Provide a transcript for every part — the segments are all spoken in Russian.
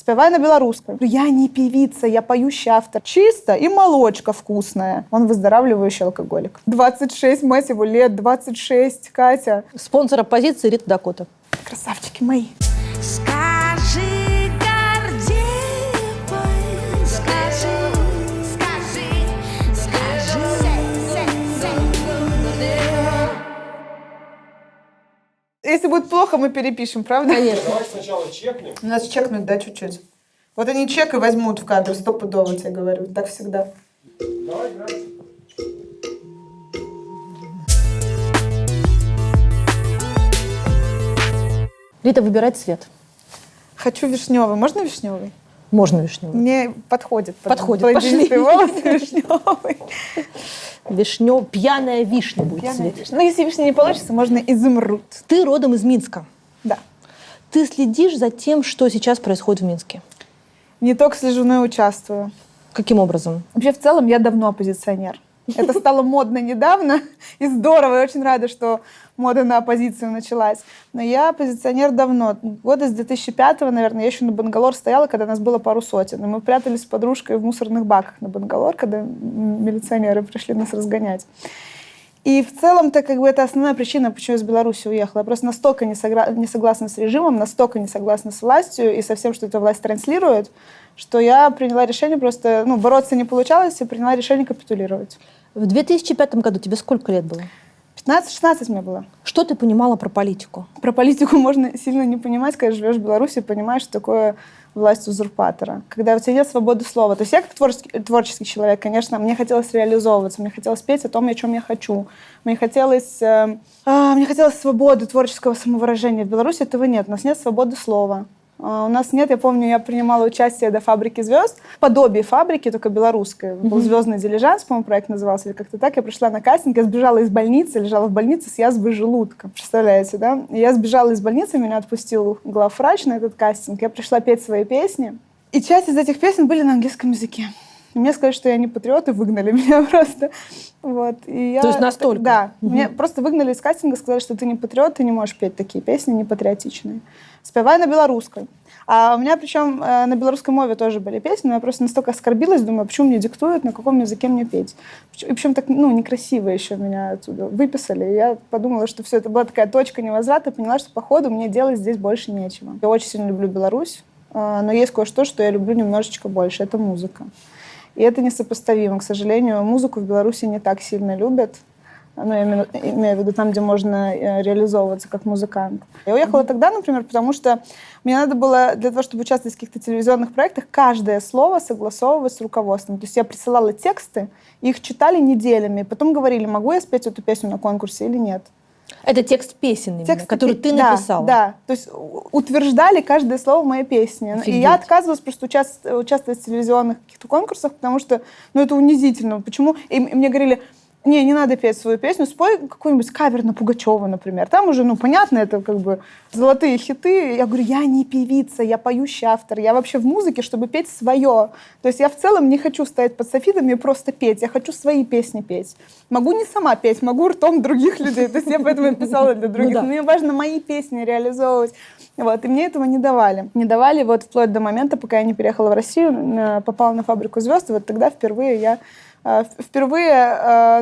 Спявай на белорусском. Я не певица, я поющий автор. Чисто и молочка вкусная. Он выздоравливающий алкоголик. 26, мать его, лет, 26, Катя. Спонсор оппозиции Рита Дакота. Красавчики мои. Скажи, Гордеевой, скажи. Если будет плохо, мы перепишем, правда? Конечно. Давай сначала чекнем. У нас чекнуть, да, чуть-чуть. Вот они чек и возьмут в кадр, стопудово, тебе говорю. Так всегда. Давай играть. Рита, выбирай цвет. Хочу вишневый. Можно вишневый? Можно вишневый. Мне подходит. Подходит, Блондинистый волос вишневый. Пьяная вишня будет Пьяная цвет. вишня. Ну, если вишня не получится, можно изумруд. Ты родом из Минска. Да. Ты следишь за тем, что сейчас происходит в Минске? Не только слежу, но и участвую. Каким образом? Вообще, в целом, я давно оппозиционер. Это стало модно недавно, и здорово, я очень рада, что мода на оппозицию началась. Но я оппозиционер давно. Года с 2005-го, наверное, я еще на Бангалор стояла, когда нас было пару сотен. И мы прятались с подружкой в мусорных баках на Бангалор, когда милиционеры пришли нас разгонять. И в целом-то как бы это основная причина, почему я из Беларуси уехала. Я просто настолько не согласна с режимом, настолько не согласна с властью и со всем, что эта власть транслирует, что я приняла решение просто, бороться не получалось, и приняла решение капитулировать. В 2005 году тебе сколько лет было? 15-16 мне было. Что ты понимала про политику? Про политику можно сильно не понимать, когда живешь в Беларуси, понимаешь, что такое власть узурпатора. Когда у тебя нет свободы слова. То есть я как творческий человек, конечно, мне хотелось реализовываться, мне хотелось петь о том, о чем я хочу. Мне хотелось свободы творческого самовыражения. В Беларуси этого нет. У нас нет свободы слова. У нас нет, я помню, я принимала участие до «Фабрики звезд», подобие «Фабрики», только белорусской. Был «Звездный дилижанс», по-моему, проект назывался, или как-то так. Я пришла на кастинг, я сбежала из больницы, лежала в больнице с язвой желудка. Представляете, да? И я сбежала из больницы, меня отпустил главврач на этот кастинг. Я пришла петь свои песни. И часть из этих песен были на английском языке. И мне сказали, что я не патриот, и выгнали меня просто. Вот. И То есть настолько? Да. Меня просто выгнали из кастинга, сказали, что ты не патриот, ты не можешь петь такие песни непатриотичные. Спявай на белорусском. А у меня, причем, на белорусской мове тоже были песни, но я просто настолько оскорбилась, думаю, почему мне диктуют, на каком языке мне петь. И причем так, некрасиво еще меня оттуда выписали. И я подумала, что все, это была такая точка невозврата, поняла, что, походу, мне делать здесь больше нечего. Я очень сильно люблю Беларусь, но есть кое-что, что я люблю немножечко больше. Это музыка. И это несопоставимо. К сожалению, музыку в Беларуси не так сильно любят. Я имею в виду там, где можно реализовываться как музыкант. Я уехала тогда, например, потому что мне надо было для того, чтобы участвовать в каких-то телевизионных проектах, каждое слово согласовывать с руководством. То есть я присылала тексты, их читали неделями, и потом говорили, могу я спеть эту песню на конкурсе или нет. Это текст песен, который ты написала? Да. То есть утверждали каждое слово моей песни. Офигеть. И я отказывалась просто участвовать в телевизионных каких-то конкурсах, потому что это унизительно. Почему? И мне говорили, не надо петь свою песню, спой какой-нибудь кавер на Пугачева, например. Там уже, понятно, это как бы золотые хиты. Я говорю, я не певица, я поющий автор. Я вообще в музыке, чтобы петь свое. То есть я в целом не хочу стоять под софитами и просто петь. Я хочу свои песни петь. Могу не сама петь, могу ртом других людей. То есть я поэтому писала для других. Но мне важно мои песни реализовывать. Вот. И мне этого не давали. Не давали вот вплоть до момента, пока я не переехала в Россию, попала на «Фабрику звезд». И вот тогда впервые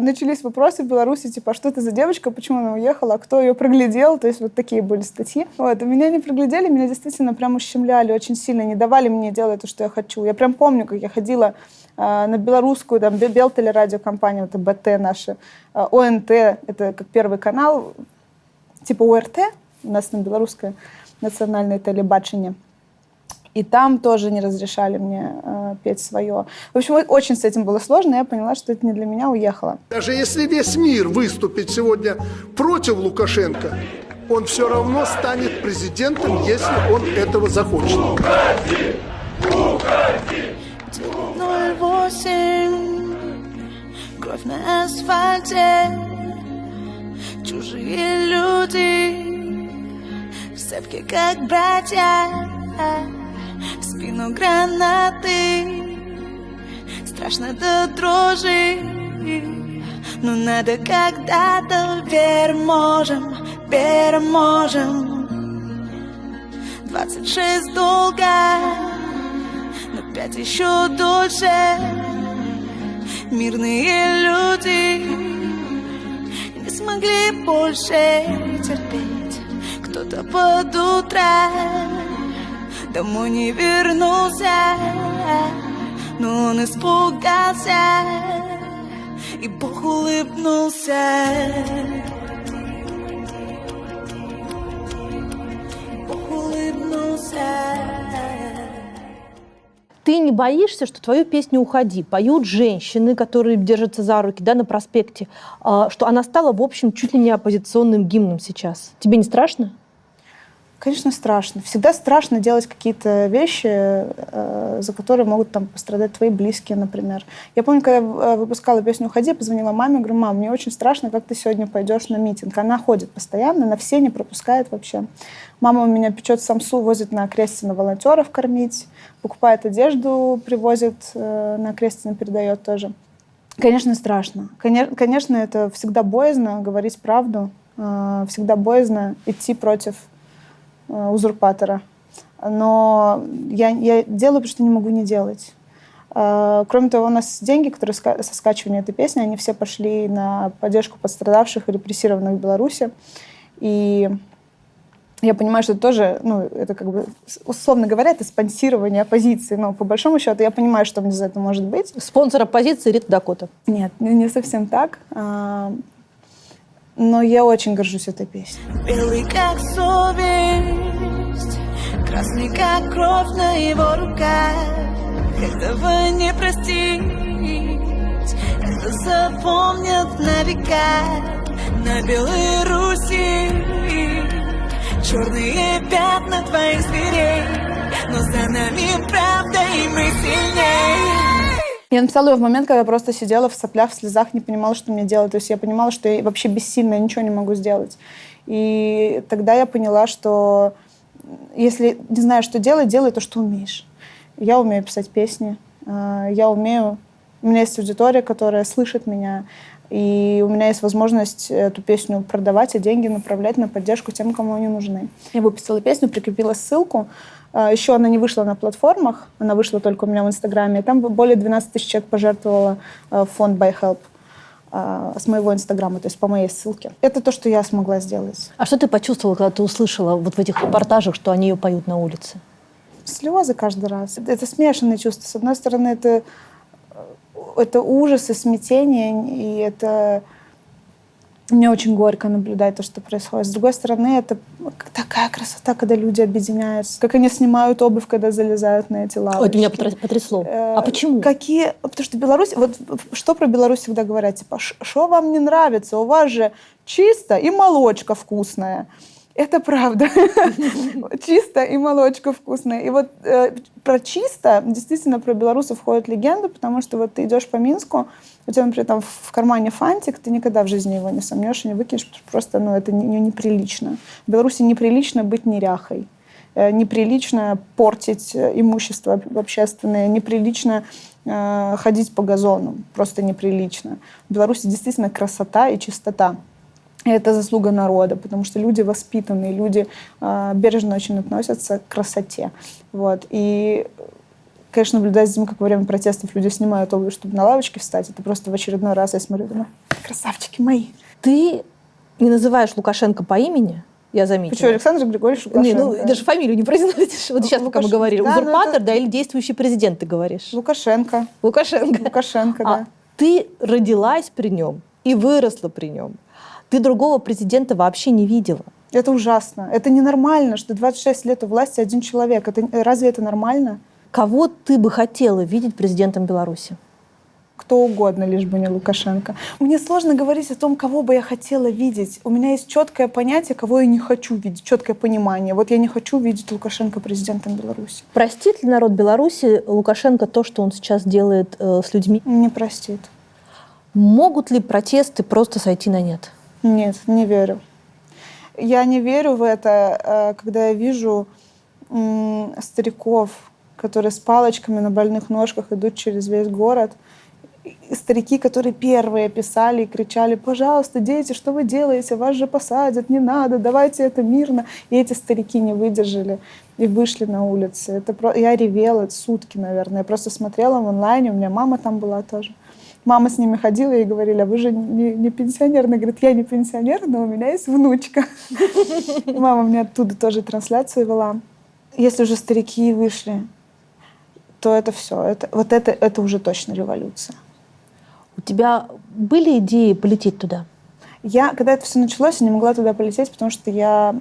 начались вопросы в Беларуси, типа, что это за девочка, почему она уехала, кто ее проглядел, то есть вот такие были статьи. Вот. И меня не проглядели, меня действительно прям ущемляли очень сильно, не давали мне делать то, что я хочу. Я прям помню, как я ходила на белорусскую, там, Белтелерадиокомпанию, это БТ наша, ОНТ, это как Первый канал, типа ОРТ, у нас на белорусское национальное телебачение. И там тоже не разрешали мне петь свое. В общем, очень с этим было сложно, я поняла, что это не для меня, уехала. Даже если весь мир выступит сегодня против Лукашенко, он все равно станет президентом, если он этого захочет. Уходи, уходи. 9:08, кровь на асфальте, чужие люди, в цепке как братья. В спину гранаты, страшно до дрожи, но надо когда-то переможем. 26 долго, ждать еще дольше. Мирные люди не смогли больше терпеть. Кто-то под утро домой не вернулся, но он испугался, и Бог улыбнулся. Бог улыбнулся. Ты не боишься, что твою песню «Уходи» поют женщины, которые держатся за руки, да, на проспекте, что она стала, в общем, чуть ли не оппозиционным гимном сейчас? Тебе не страшно? Конечно, страшно. Всегда страшно делать какие-то вещи, за которые могут там пострадать твои близкие, например. Я помню, когда я выпускала песню «Уходи», я позвонила маме, говорю: мам, мне очень страшно, как ты сегодня пойдешь на митинг. Она ходит постоянно, на все не пропускает вообще. Мама у меня печет самсу, возит на Крестина волонтеров кормить, покупает одежду, привозит на Крестина, передает тоже. Конечно, страшно. Конечно, это всегда боязно говорить правду, всегда боязно идти против узурпатора. Но я делаю, потому что не могу не делать. Кроме того, у нас деньги, которые со скачивания этой песни, они все пошли на поддержку пострадавших и репрессированных в Беларуси. И я понимаю, что это тоже, это как бы, условно говоря, это спонсирование оппозиции. Но по большому счету я понимаю, что мне за это может быть. Спонсор оппозиции Рита Дакота. Нет, не совсем так. Но я очень горжусь этой песней. Белый как совесть, красный как кровь на его руках. Этого не простить, это запомнят на века. На Белой Руси черные пятна твоих зверей, но за нами правда, и мы сильней. Я написала ее в момент, когда я просто сидела в соплях, в слезах, не понимала, что мне делать. То есть я понимала, что я вообще бессильна, я ничего не могу сделать. И тогда я поняла, что если не знаешь, что делать, делай то, что умеешь. Я умею писать песни, у меня есть аудитория, которая слышит меня, и у меня есть возможность эту песню продавать, и деньги направлять на поддержку тем, кому они нужны. Я выписала песню, прикрепила ссылку. Еще она не вышла на платформах, она вышла только у меня в Инстаграме. И там более 12 тысяч человек пожертвовало в фонд Buy Help с моего Инстаграма, то есть по моей ссылке. Это то, что я смогла сделать. А что ты почувствовала, когда ты услышала вот в этих репортажах, что они ее поют на улице? Слезы каждый раз. Это смешанные чувства. С одной стороны, это ужас и смятение, и это... Мне очень горько наблюдать то, что происходит. С другой стороны, это такая красота, когда люди объединяются. Как они снимают обувь, когда залезают на эти лавочки. Ой, это меня потрясло. А почему? Потому что Беларусь... Вот что про Беларусь всегда говорят? Типа, что вам не нравится? У вас же чисто и молочка вкусная. Это правда. Чисто и молочка вкусная. И вот про чисто действительно про белорусов ходят легенды, потому что вот ты идешь по Минску, у тебя, например, там в кармане фантик, ты никогда в жизни его не сомнешь и не выкинешь, потому что просто это неприлично. В Беларуси неприлично быть неряхой. Неприлично портить имущество общественное, неприлично ходить по газону. Просто неприлично. В Беларуси действительно красота и чистота. И это заслуга народа, потому что люди воспитанные, люди бережно очень относятся к красоте. Вот. И, конечно, наблюдать за тем, как во время протестов люди снимают обувь, чтобы на лавочке встать, это просто в очередной раз я смотрю, думаю, красавчики мои. Ты не называешь Лукашенко по имени, я заметила. Почему Александр Григорьевич Лукашенко? Не, даже фамилию не произносишь. Вот сейчас, пока мы говорили. Да, Узурпатор, да, или действующий президент, ты говоришь? Лукашенко. Лукашенко, да. Ты родилась при нем и выросла при нем. Ты другого президента вообще не видела. Это ужасно. Это ненормально, что 26 лет у власти один человек. Разве это нормально? Кого ты бы хотела видеть президентом Беларуси? Кто угодно, лишь бы не Лукашенко. Мне сложно говорить о том, кого бы я хотела видеть. У меня есть четкое понятие, кого я не хочу видеть, четкое понимание. Вот я не хочу видеть Лукашенко президентом Беларуси. Простит ли народ Беларуси Лукашенко то, что он сейчас делает с людьми? Не простит. Могут ли протесты просто сойти на нет? Нет, не верю. Я не верю в это, когда я вижу стариков, которые с палочками на больных ножках идут через весь город. И старики, которые первые писали и кричали: пожалуйста, дети, что вы делаете? Вас же посадят, не надо, давайте это мирно. И эти старики не выдержали и вышли на улицы. Я ревела сутки, наверное. Я просто смотрела в онлайне, у меня мама там была тоже. Мама с ними ходила и говорили: а вы же не пенсионер? Она говорит: я не пенсионер, но у меня есть внучка. Мама мне оттуда тоже трансляцию вела. Если уже старики вышли, то это все. Это уже точно революция. У тебя были идеи полететь туда? Когда это все началось, я не могла туда полететь, потому что я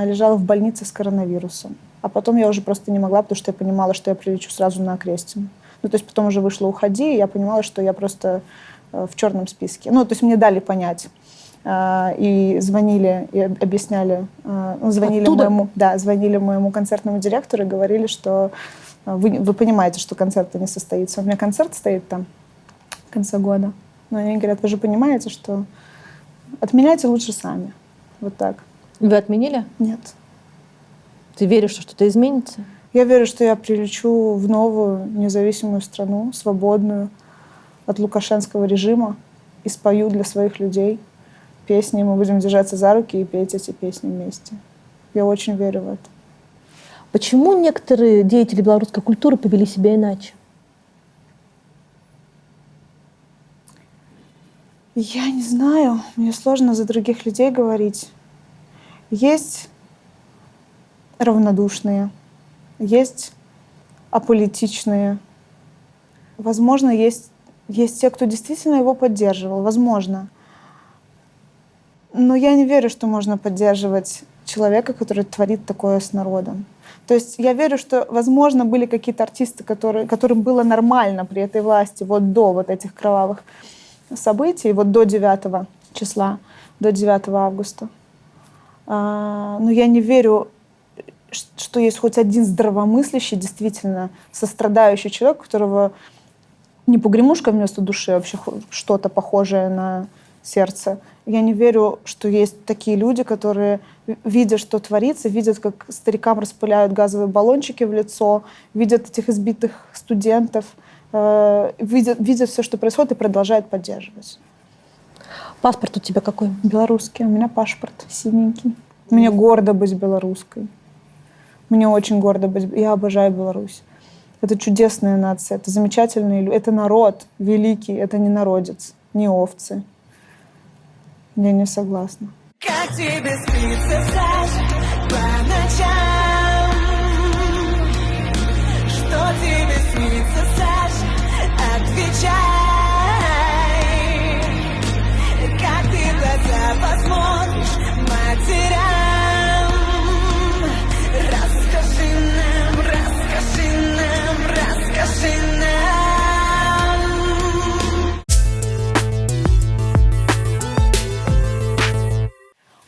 лежала в больнице с коронавирусом. А потом я уже просто не могла, потому что я понимала, что я прилечу сразу на Окрестину. Ну, то есть потом уже вышло «Уходи», и я понимала, что я просто в черном списке. Ну, то есть мне дали понять. И звонили, и объясняли. Звонили моему концертному директору и говорили, что вы понимаете, что концерт не состоится. У меня концерт стоит там в конце года. Но они говорят: вы же понимаете, что отменяйте лучше сами. Вот так. Вы отменили? Нет. Ты веришь, что что-то изменится? Я верю, что я прилечу в новую независимую страну, свободную от лукашенского режима, и спою для своих людей песни. Мы будем держаться за руки и петь эти песни вместе. Я очень верю в это. Почему некоторые деятели белорусской культуры повели себя иначе? Я не знаю. Мне сложно за других людей говорить. Есть равнодушные, есть аполитичные. Возможно, есть те, кто действительно его поддерживал. Возможно. Но я не верю, что можно поддерживать человека, который творит такое с народом. То есть я верю, что, возможно, были какие-то артисты, которым было нормально при этой власти вот до вот этих кровавых событий, вот до 9 числа, до 9 августа. Но я не верю, что есть хоть один здравомыслящий, действительно сострадающий человек, у которого не погремушка вместо души, а вообще что-то похожее на сердце. Я не верю, что есть такие люди, которые, видя, что творится, видят, как старикам распыляют газовые баллончики в лицо, видят этих избитых студентов, видят все, что происходит, и продолжают поддерживать. Паспорт у тебя какой? Белорусский. У меня паспорт синенький. Мне гордо быть белорусской. Мне очень гордо быть. Я обожаю Беларусь. Это чудесная нация, это замечательные люди. Это народ великий, это не народец, не овцы. Я не согласна. Как тебе спится, Саша, по ночам? Что тебе снится, Саша? Отвечай. Как ты в глаза посмотришь матерям? Расскажи нам, расскажи нам, расскажи нам.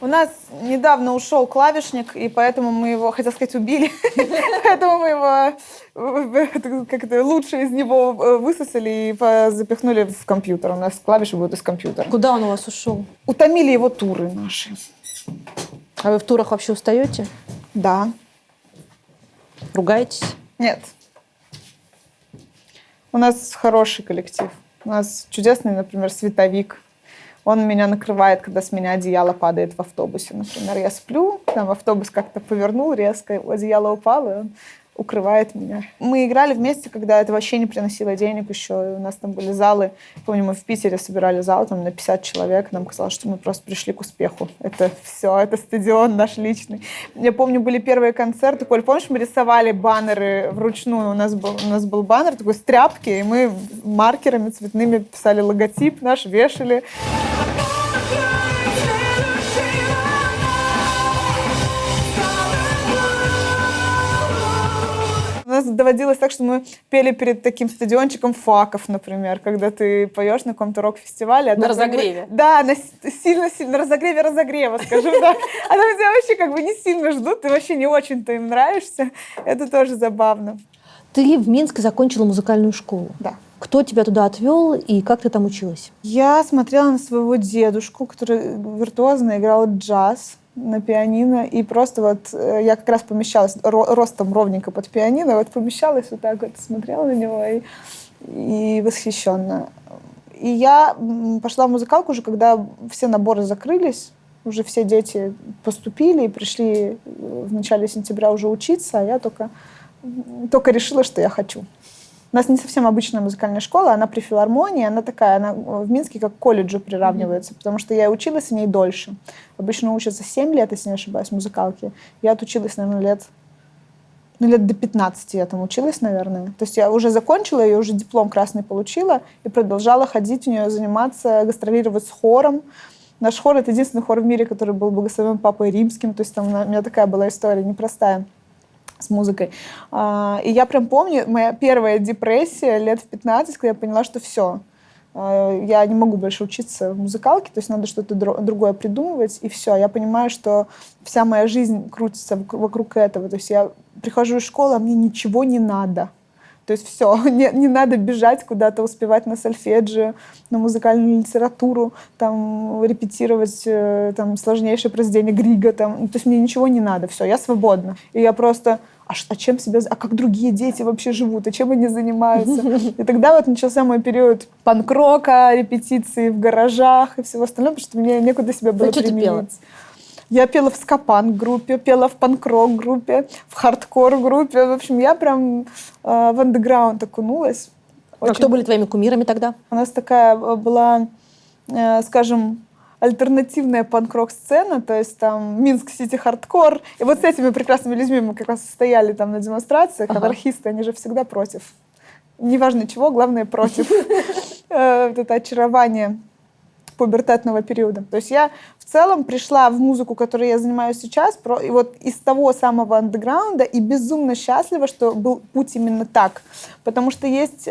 У нас недавно ушел клавишник, и поэтому мы его, хотел сказать, убили. Поэтому мы его, как-то лучше из него высосали и запихнули в компьютер. У нас клавиши будут из компьютера. Куда он у вас ушел? Утомили его туры наши. А вы в турах вообще устаете? Да. Ругаетесь? Нет. У нас хороший коллектив. У нас чудесный, например, световик. Он меня накрывает, когда с меня одеяло падает в автобусе. Например, я сплю, там автобус как-то повернул резко, одеяло упало, и он укрывает меня. Мы играли вместе, когда это вообще не приносило денег еще. У нас там были залы. Помню, мы в Питере собирали зал там, на 50 человек. Нам казалось, что мы просто пришли к успеху. Это все, это стадион наш личный. Я помню, были первые концерты. Коль, помнишь, мы рисовали баннеры вручную? У нас был баннер такой с тряпки, и мы маркерами цветными писали логотип наш, вешали. У нас доводилось так, что мы пели перед таким стадиончиком факов, например, когда ты поешь на каком-то рок-фестивале. На разогреве. Да, сильно-сильно, на разогреве, скажем так. А там тебя вообще как бы не сильно ждут, ты вообще не очень-то им нравишься. Это тоже забавно. Ты в Минске закончила музыкальную школу. Да. Кто тебя туда отвел и как ты там училась? Я смотрела на своего дедушку, который виртуозно играл джаз на пианино, и просто вот я как раз помещалась ростом ровненько под пианино, вот помещалась вот так вот, смотрела на него и восхищенно. И я пошла в музыкалку уже, когда все наборы закрылись, уже все дети поступили и пришли в начале сентября уже учиться, а я только решила, что я хочу. У нас не совсем обычная музыкальная школа, она при филармонии, она такая, она в Минске как к колледжу приравнивается, потому что я училась в ней дольше. Обычно учатся 7 лет, если не ошибаюсь, в музыкалке. Я отучилась, наверное, лет до 15 я там училась, наверное. То есть я уже закончила, я уже диплом красный получила и продолжала ходить в нее, заниматься, гастролировать с хором. Наш хор — это единственный хор в мире, который был благословен Папой Римским. То есть там у меня такая была история непростая с музыкой. И я прям помню, моя первая депрессия лет в 15, когда я поняла, что все, я не могу больше учиться в музыкалке, то есть надо что-то другое придумывать, и все. Я понимаю, что вся моя жизнь крутится вокруг этого. То есть я прихожу из школы, а мне ничего не надо. То есть все, не надо бежать куда-то, успевать на сольфеджио, на музыкальную литературу, там, репетировать там, сложнейшее произведение Грига. Там. То есть мне ничего не надо, все, я свободна. И я просто, чем себя, как другие дети вообще живут, а чем они занимаются? И тогда вот начался мой период панк-рока, репетиции в гаражах и всего остального, потому что мне некуда себя было применить. Что ты пела? Я пела в ска-панк-группе, пела в панк-рок-группе, в хардкор-группе. В общем, я прям в андеграунд окунулась. А кто были твоими кумирами тогда? У нас такая была, скажем, альтернативная панк-рок-сцена, то есть там Минск-Сити хардкор. И вот с этими прекрасными людьми мы как раз стояли там на демонстрациях. Анархисты, они же всегда против. Неважно чего, главное против. Вот это очарование пубертатного периода. То есть я в целом пришла в музыку, которой я занимаюсь сейчас, и вот из того самого андеграунда, и безумно счастлива, что был путь именно так. Потому что есть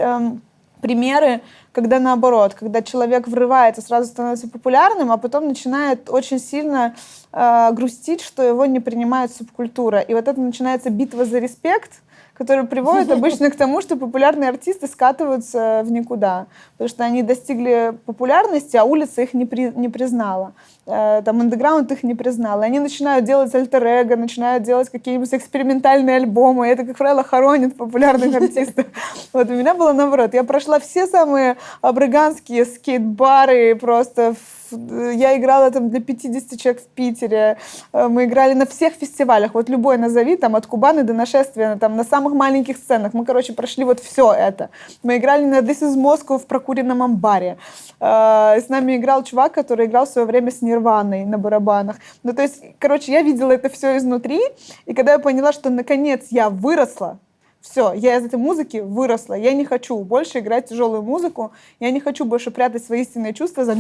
примеры, когда наоборот, когда человек врывается, сразу становится популярным, а потом начинает очень сильно грустить, что его не принимает субкультура. И вот это начинается битва за респект, который приводит обычно к тому, что популярные артисты скатываются в никуда, потому что они достигли популярности, а улица их не признала, там андеграунд их не признал. И они начинают делать альтер-эго, начинают делать какие-нибудь экспериментальные альбомы, и это, как правило, хоронит популярных артистов. Вот у меня было наоборот. Я прошла все самые абраганские скейт-бары, просто я играла там для 50 человек в Питере, мы играли на всех фестивалях, вот любой назови, там от Кубаны до Нашествия, там на самых маленьких сценах, мы, короче, прошли вот все это. Мы играли на This is Moscow в прокуренном амбаре. С нами играл чувак, который играл в свое время с Нирваной на барабанах. Ну, то есть, короче, я видела это все изнутри, и когда я поняла, что наконец я выросла, все, я из этой музыки выросла. Я не хочу больше играть тяжелую музыку. Я не хочу больше прятать свои истинные чувства за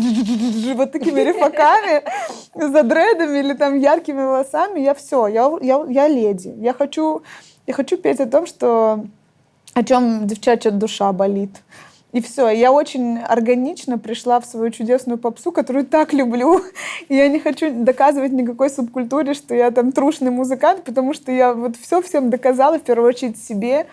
вот такими рифаками, за дредами или там яркими волосами. Я все, я леди. Я хочу петь о том, о чем девчачья душа болит. И все, я очень органично пришла в свою чудесную попсу, которую так люблю. И я не хочу доказывать никакой субкультуре, что я там трушный музыкант, потому что я вот все всем доказала, в первую очередь себе.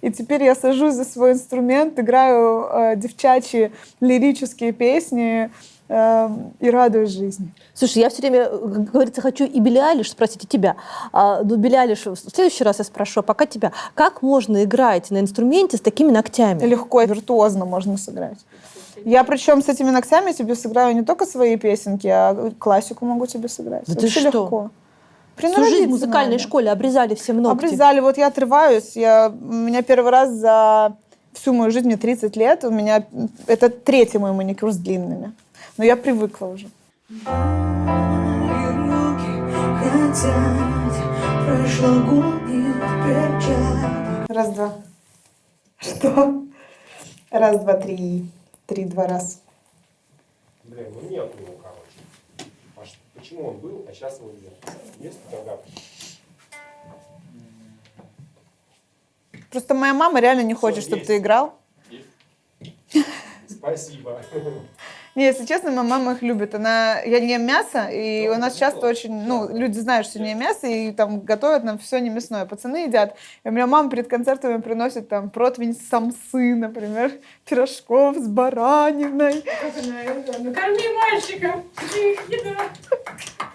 И теперь я сажусь за свой инструмент, играю девчачьи лирические песни и радуюсь жизни. Слушай, я все время, как говорится, хочу и Билли Айлиш спросить, и тебя. Ну, Билли Айлиш в следующий раз я спрошу, а пока тебя. Как можно играть на инструменте с такими ногтями? Легко и виртуозно можно сыграть. Я причем с этими ногтями тебе сыграю не только свои песенки, а классику могу тебе сыграть. Да ты что? Легко. Всю жизнь в музыкальной школе обрезали все ногти. Обрезали. Вот я отрываюсь. У меня первый раз за всю мою жизнь, мне 30 лет, это третий мой маникюр с длинными. Но я привыкла уже. Раз, два. Что? Раз, два, три. 3-2 раз. Блин, ну нет у него, короче. Почему он был, а сейчас его нет? Есть догадка? Просто моя мама реально не хочет, чтобы ты играл. Спасибо. Не, если честно, моя мама их любит. Я не ем мясо, и у нас часто очень, люди знают, что не ем мясо, и там готовят нам все не мясное. Пацаны едят. И у меня мама перед концертами приносит там противень самсы, например, пирожков с бараниной. Ну, корми мальчиков, их еда.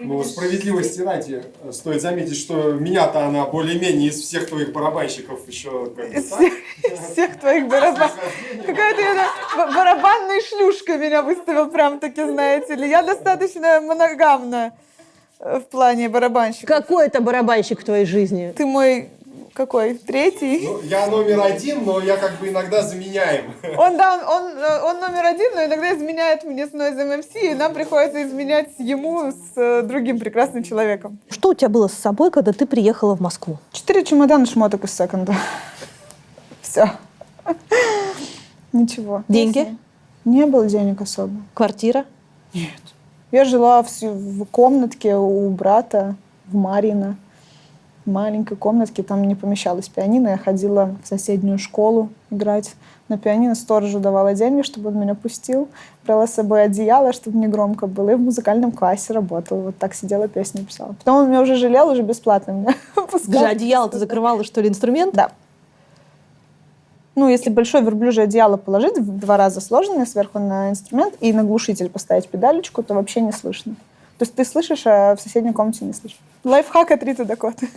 Ну, справедливости ради, стоит заметить, что меня-то она более-менее из всех твоих барабанщиков еще как бы Из так. всех твоих барабанов. Какая-то барабанная шлюшка меня выставил прям-таки, знаете ли. Я достаточно моногамна в плане барабанщика. Какой это барабанщик в твоей жизни? Ты мой какой? Третий? Ну, я номер один, но я как бы иногда заменяем. Он номер один, но иногда изменяет мне с Noise MC, и нам приходится изменять ему с другим прекрасным человеком. Что у тебя было с собой, когда ты приехала в Москву? 4 чемодана шмоток из секонда. Все. Ничего. Деньги? Не было денег особо. Квартира? Нет. Я жила в комнатке у брата в Марьино. В маленькой комнатке, там не помещалось пианино. Я ходила в соседнюю школу играть на пианино. Сторожу давала деньги, чтобы он меня пустил. Брала с собой одеяло, чтобы не громко было. И в музыкальном классе работала. Вот так сидела, песни писала. Потом он меня уже жалел, уже бесплатно меня пускал. Даже одеяло ты закрывала, что ли, инструмент? Да. Ну, если большое верблюжье одеяло положить, в 2 раза сложенное сверху на инструмент, и на глушитель поставить педалечку, то вообще не слышно. То есть ты слышишь, а в соседней комнате не слышишь. Лайфхак от Риты Дакоты.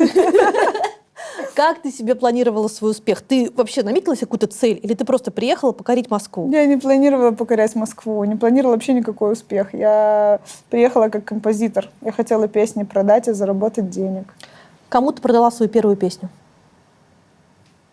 Как ты себе планировала свой успех? Ты вообще наметила себе какую-то цель? Или ты просто приехала покорить Москву? Я не планировала покорять Москву, не планировала вообще никакой успех. Я приехала как композитор. Я хотела песни продать и заработать денег. Кому ты продала свою первую песню?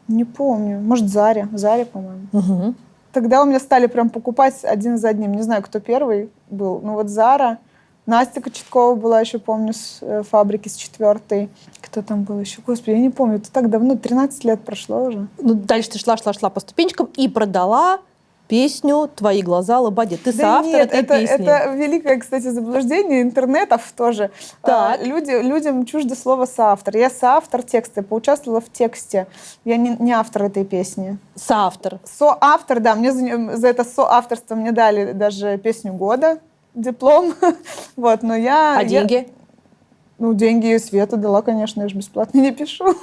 Не помню. Может, Заре, по-моему. Угу. Тогда у меня стали прям покупать один за одним. Не знаю, кто первый был. Ну вот Зара. Настя Кочеткова была еще, помню, с «Фабрики», с 4-й. Кто там был еще? Господи, я не помню. Это так давно, 13 лет прошло уже. Ну, дальше ты шла по ступенчикам и продала песню «Твои глаза, Лободе». Ты соавтор этой песни. Это великое, кстати, заблуждение интернетов тоже. Так. Людям чуждо слово «соавтор». Я соавтор текста, я поучаствовала в тексте. Я не автор этой песни. Соавтор. Соавтор, да. Мне за это соавторство мне дали даже песню года, диплом. Вот, но А деньги? Ну, деньги Света дала, конечно, я же бесплатно не пишу.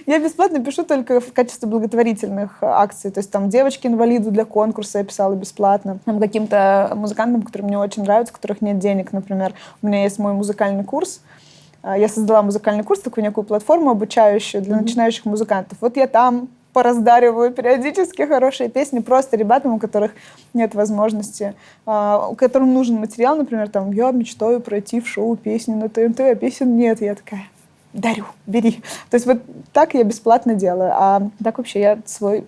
Я бесплатно пишу только в качестве благотворительных акций. То есть там девочки-инвалиду для конкурса я писала бесплатно. Там каким-то музыкантам, которые мне очень нравятся, у которых нет денег, например. У меня есть мой музыкальный курс. Я создала музыкальный курс, такую некую платформу обучающую для начинающих музыкантов. Вот я там пораздариваю периодически хорошие песни просто ребятам, у которых нет возможности, которым нужен материал, например, там, я мечтаю пройти в шоу песни на ТНТ, а песен нет. Я такая, дарю, бери. То есть вот так я бесплатно делаю. А так вообще я свой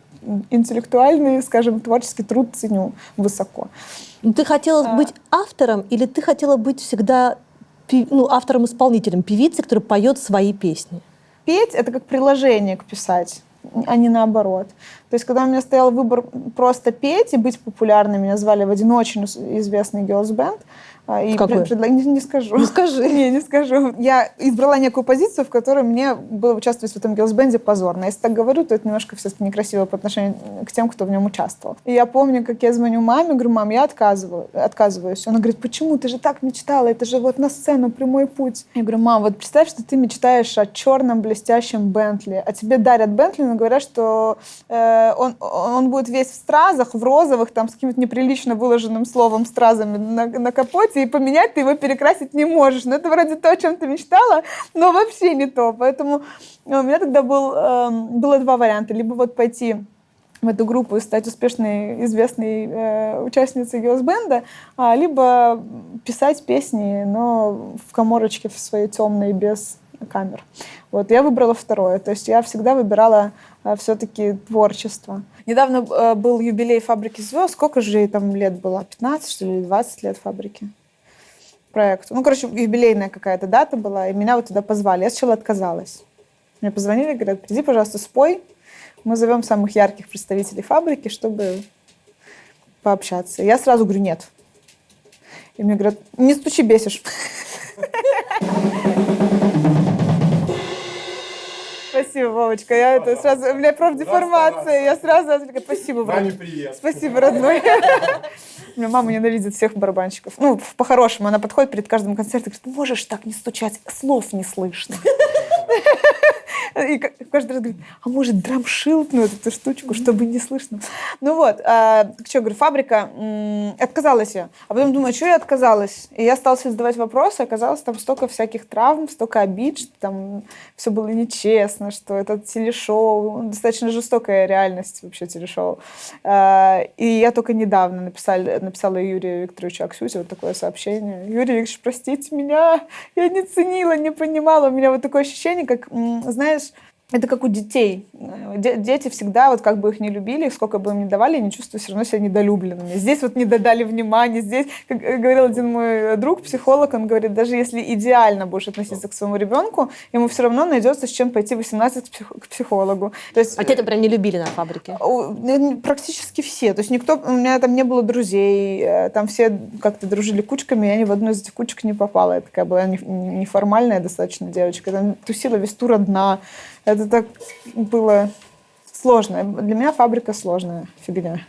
интеллектуальный, скажем, творческий труд ценю высоко. Ты хотела быть автором или ты хотела быть всегда автором-исполнителем, певицей, которая поет свои песни? Петь — это как приложение к писать, а не наоборот. То есть, когда у меня стоял выбор просто петь и быть популярной, меня звали в один очень известный girls band. Какой? Не скажу. Ну скажи. Не скажу. Я избрала некую позицию, в которой мне было участвовать в этом girls-бенде позорно. Если так говорю, то это немножко все-таки некрасиво по отношению к тем, кто в нем участвовал. И я помню, как я звоню маме, говорю, мам, я отказываюсь. Она говорит, почему? Ты же так мечтала, это же вот на сцену прямой путь. Я говорю, мам, вот представь, что ты мечтаешь о черном блестящем Бентли, а тебе дарят Бентли, но говорят, что он будет весь в стразах, в розовых, там с каким-то неприлично выложенным словом стразами на капоте, и поменять ты его, перекрасить не можешь. Но это вроде то, о чем ты мечтала, но вообще не то. Поэтому у меня тогда было 2 варианта. Либо вот пойти в эту группу и стать успешной, известной участницей girls-бенда, либо писать песни, но в каморочке в своей темной, без камер. Вот, я выбрала второе. То есть я всегда выбирала все-таки творчество. Недавно был юбилей «Фабрики звезд». Сколько же ей там лет было? 15, что ли, 20 лет «Фабрики»? Проекту. Ну, короче, юбилейная какая-то дата была, и меня вот туда позвали. Я сначала отказалась. Мне позвонили, говорят, приди, пожалуйста, спой. Мы зовем самых ярких представителей «Фабрики», чтобы пообщаться. Я сразу говорю, нет. И мне говорят, не стучи, бесишь. Спасибо, Вовочка. У меня профдеформация. Я сразу отвлекаю. Спасибо, брат. Маме привет. Спасибо, родной. У меня мама ненавидит всех барабанщиков. Ну, по-хорошему. Она подходит перед каждым концертом и говорит, можешь так не стучать, слов не слышно. И каждый раз говорит, а может драмшилдную эту штучку, чтобы не слышно. Ну вот, что, говорю, фабрика, отказалась я. А потом думаю, что я отказалась? И я стала себе задавать вопросы, оказалось, там столько всяких травм, столько обид, что там все было нечестно, что это телешоу, достаточно жестокая реальность вообще телешоу. И я только недавно написала Юрию Викторовичу Аксюзе вот такое сообщение. Юрий Викторович, простите меня, я не ценила, не понимала. У меня вот такое ощущение, как, знаешь, это как у детей. Дети всегда, вот как бы их не любили, сколько бы им ни давали, они чувствуют все равно себя недолюбленными. Здесь вот не додали внимания, здесь, как говорил один мой друг, психолог, он говорит, даже если идеально будешь относиться к своему ребенку, ему все равно найдется с чем пойти 18 к психологу. То есть, А тебя прям не любили на фабрике? Практически все. То есть никто, у меня там не было друзей, там все как-то дружили кучками, я ни в одну из этих кучек не попала. Я такая была неформальная достаточно девочка. Там тусила весь тур одна. Это так было сложно. Для меня фабрика сложная фигня.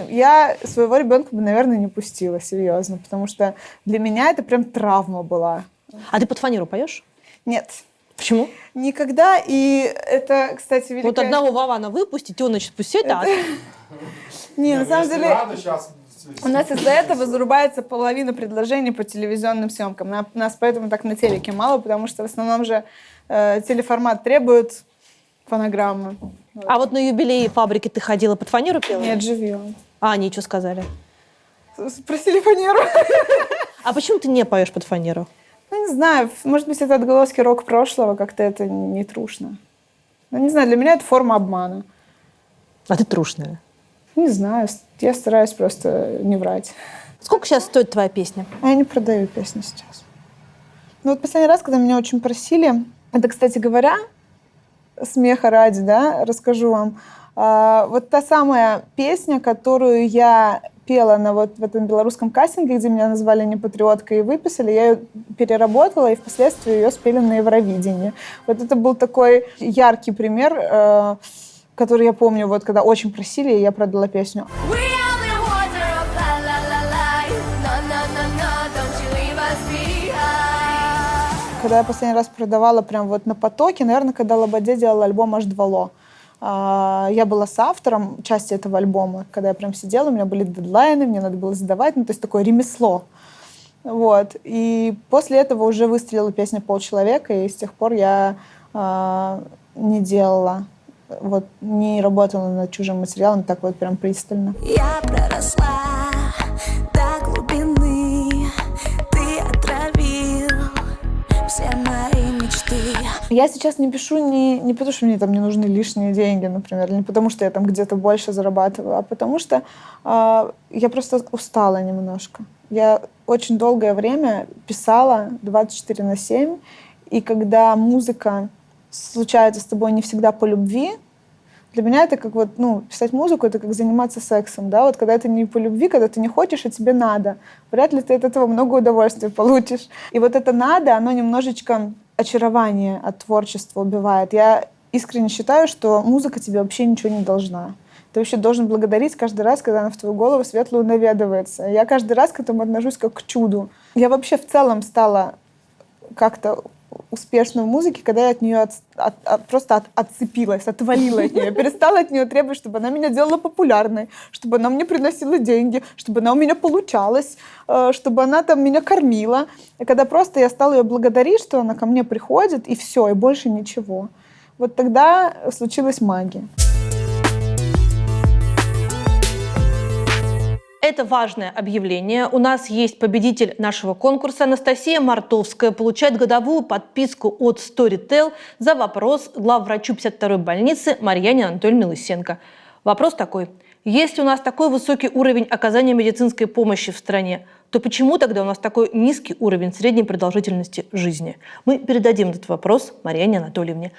Я своего ребенка бы, наверное, не пустила, серьезно, потому что для меня это прям травма была. А ты под фанеру поешь? Нет. Почему? Никогда. И это, кстати, великая... Вот одного Вована выпустить, он, значит, пусть это... Не, на самом деле... Сейчас... У нас из-за этого зарубается половина предложений по телевизионным съемкам. Нас поэтому так на телеке мало, потому что в основном же телеформат требует фонограммы. А вот на юбилее фабрики ты ходила, под фанеру пела? Нет, живьем. А, они что сказали? Спросили фанеру. А почему ты не поешь под фанеру? Ну, не знаю, может быть, это отголоски рок-прошлого, как-то это не трушно. Ну, не знаю, для меня это форма обмана. А ты трушная. Не знаю, я стараюсь просто не врать. Сколько сейчас стоит твоя песня? А я не продаю песни сейчас. Ну вот последний раз, когда меня очень просили, это, кстати говоря, смеха ради, да, расскажу вам. Вот та самая песня, которую я пела в этом белорусском кастинге, где меня назвали непатриоткой и выписали, я ее переработала, и впоследствии ее спели на Евровидении. Вот это был такой яркий пример, который я помню, вот когда очень просили, и я продала песню. Когда я последний раз продавала прям вот на потоке, наверное, когда Лободе делала альбом «H2LO». Я была соавтором части этого альбома. Когда я прям сидела, у меня были дедлайны, мне надо было сдавать, ну, то есть такое ремесло. Вот. И после этого уже выстрелила песня «Полчеловека», и с тех пор я не делала, вот, не работала над чужим материалом так вот прям пристально. Я проросла до глубины, ты отравил все мои мечты. Я сейчас не пишу не потому, что мне там не нужны лишние деньги, например, не потому, что я там где-то больше зарабатываю, а потому что я просто устала немножко. Я очень долгое время писала 24/7, и когда музыка случается с тобой не всегда по любви, для меня это как вот, писать музыку, это как заниматься сексом, да, вот когда это не по любви, когда ты не хочешь, а тебе надо, вряд ли ты от этого много удовольствия получишь. И вот это надо, оно немножечко очарование от творчества убивает. Я искренне считаю, что музыка тебе вообще ничего не должна. Ты вообще должен благодарить каждый раз, когда она в твою голову светлую наведывается. Я каждый раз к этому отношусь как к чуду. Я вообще в целом стала как-то успешной в музыке, когда я от нее просто отцепилась, отвалила от нее, перестала от нее требовать, чтобы она меня делала популярной, чтобы она мне приносила деньги, чтобы она у меня получалась, чтобы она там меня кормила. И когда просто я стала ее благодарить, что она ко мне приходит, и все, и больше ничего. Вот тогда случилась магия. Это важное объявление. У нас есть победитель нашего конкурса. Анастасия Мартовская получает годовую подписку от Storytel за вопрос главврачу 52-й больницы Марьяне Анатольевне Лысенко. Вопрос такой. Если у нас такой высокий уровень оказания медицинской помощи в стране, то почему тогда у нас такой низкий уровень средней продолжительности жизни? Мы передадим этот вопрос Марьяне Анатольевне.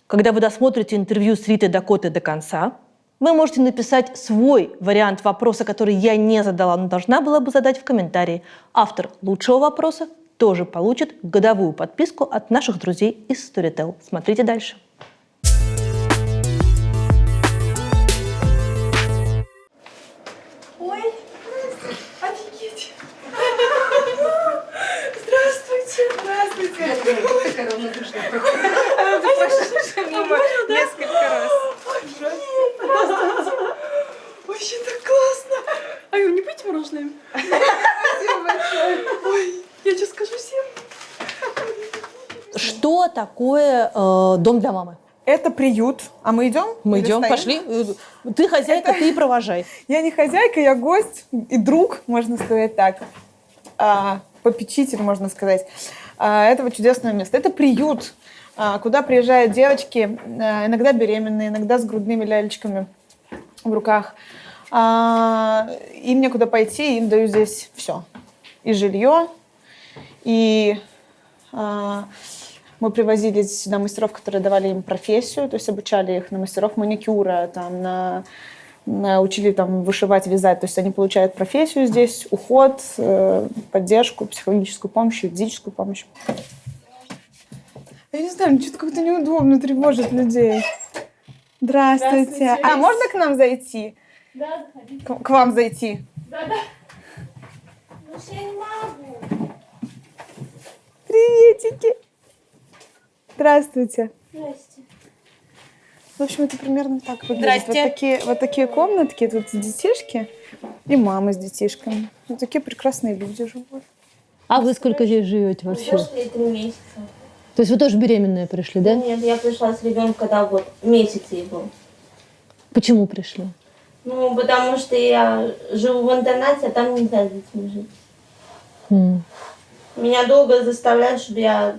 Когда вы досмотрите интервью с Ритой Дакотой до конца, вы можете написать свой вариант вопроса, который я не задала, но должна была бы задать в комментарии. Автор лучшего вопроса тоже получит годовую подписку от наших друзей из Storytel. Смотрите дальше. Ой, офигеть! Здравствуйте! Здравствуйте! Такая равнодушная проходит. такое дом для мамы? Это приют. А мы идем? Мы Или идем, стоим? пошли. Ты хозяйка, ты и провожай. Я не хозяйка, я гость и друг, можно сказать так. Попечитель, можно сказать, этого чудесного места. Это приют, куда приезжают девочки, иногда беременные, иногда с грудными лялечками в руках. Им некуда пойти, им дают здесь все. И жилье, и мы привозили сюда мастеров, которые давали им профессию, то есть обучали их на мастеров маникюра, там, учили там, вышивать, вязать. То есть они получают профессию здесь, уход, поддержку, психологическую помощь, юридическую помощь. Я не знаю, мне что-то как-то неудобно, тревожит людей. Здравствуйте. А можно к нам зайти? Да, заходи. К вам зайти? Да. Ну, я не могу. Приветики. Здравствуйте. Здрасте. В общем, это примерно так выглядит. Здрасте. Вот такие комнатки, тут детишки и мамы с детишками. Вот такие прекрасные люди живут. А вы сколько здесь живете вообще? Прошли 3 месяца. То есть вы тоже беременные пришли, да? Нет, я пришла с ребенком, когда вот месяц ей был. Почему пришли? Ну, потому что я живу в интернате, а там нельзя с детьми жить. Меня долго заставляют, чтобы я